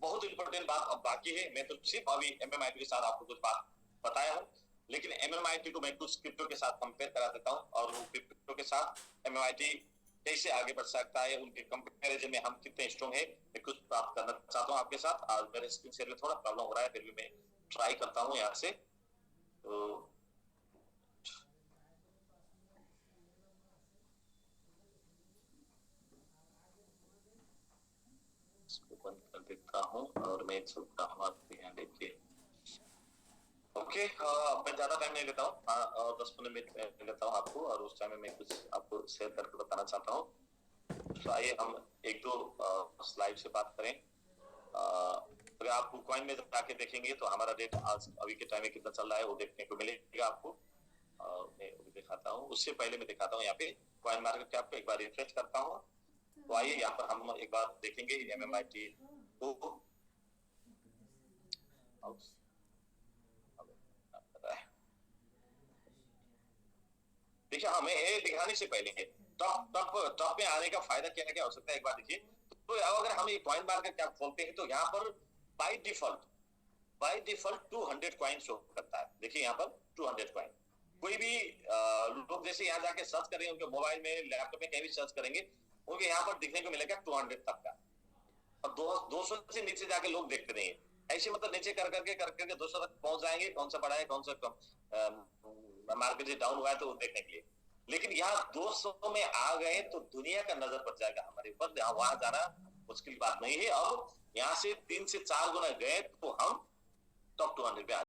बहुत इंपॉर्टेंट बात अब बाकी है। मैं तो सिर्फ अभी एमएमआईटी के साथ आपको कुछ बात बताया हूं, लेकिन एमएमआईटी को मैं कुछ क्रिप्टो के साथ कंपेयर करा देता हूं, और वो क्रिप्टो के साथ एमएमआईटी कैसे आगे बढ़ सकता है, उनके कंपैरिजन में हम कितने स्ट्रॉन्ग है, मैं कुछ बात करना चाहता हूं आपके साथ। आज मेरे स्क्रीन शेयर में थोड़ा प्रॉब्लम हो रहा है, फिर भी मैं ट्राई करता हूं यहाँ से। तो इसको बंद कर देता हूं और मैं चलता हूं आपके यहाँ देखिए। ओके, मैं ज्यादा टाइम नहीं लेता हूँ, और 10-15 मिनट लेता हूँ आपको, और उस टाइम में मैं कुछ आपको शेयर करके बताना चाहता हूँ। तो आइए हम एक दो स्लाइड से बात करें। अगर आप कॉइन में जाके देखेंगे तो हमारा रेट आज अभी के टाइम में कितना चल रहा है वो देखने को मिलेगा आपको। मैं अभी दिखाता हूँ, उससे पहले मैं दिखाता हूँ यहाँ पे कॉइन मार्केट कैप को एक बार रिफ्रेश करता हूँ। तो आइए यहाँ पर हम एक बार देखेंगे एमएमआईटी को। देखिए, हमें ये दिखाने से पहले टॉप में आने का फायदा क्या क्या हो सकता है एक बार देखिए। तो अगर हम ये कॉइन मार्केट कैप खोलते हैं तो यहाँ पर बाय डिफॉल्ट 200 कॉइन शो करता है। देखिए यहाँ पर 200 कॉइन, कोई भी लोग जैसे यहाँ जाके सर्च करेंगे, उनके मोबाइल में, लैपटॉप में कहीं भी सर्च करेंगे, उनके यहाँ पर दिखने को मिलेगा 200 तक का। और 200 से नीचे जाके लोग देखते नहीं है, ऐसे मतलब नीचे कर करके 200 तक पहुंच जाएंगे, कौन सा बड़ा है कौन सा कम, मार्केट डाउन हुआ है तो देखने के लिए। लेकिन यहाँ 200 में आ गए तो दुनिया का नजर पड़ जाएगा हमारे ऊपर, वहां जाना मुश्किल बात नहीं है। अब यहाँ से 3 से 4 गुना गए तो हम टॉप 200 पे आ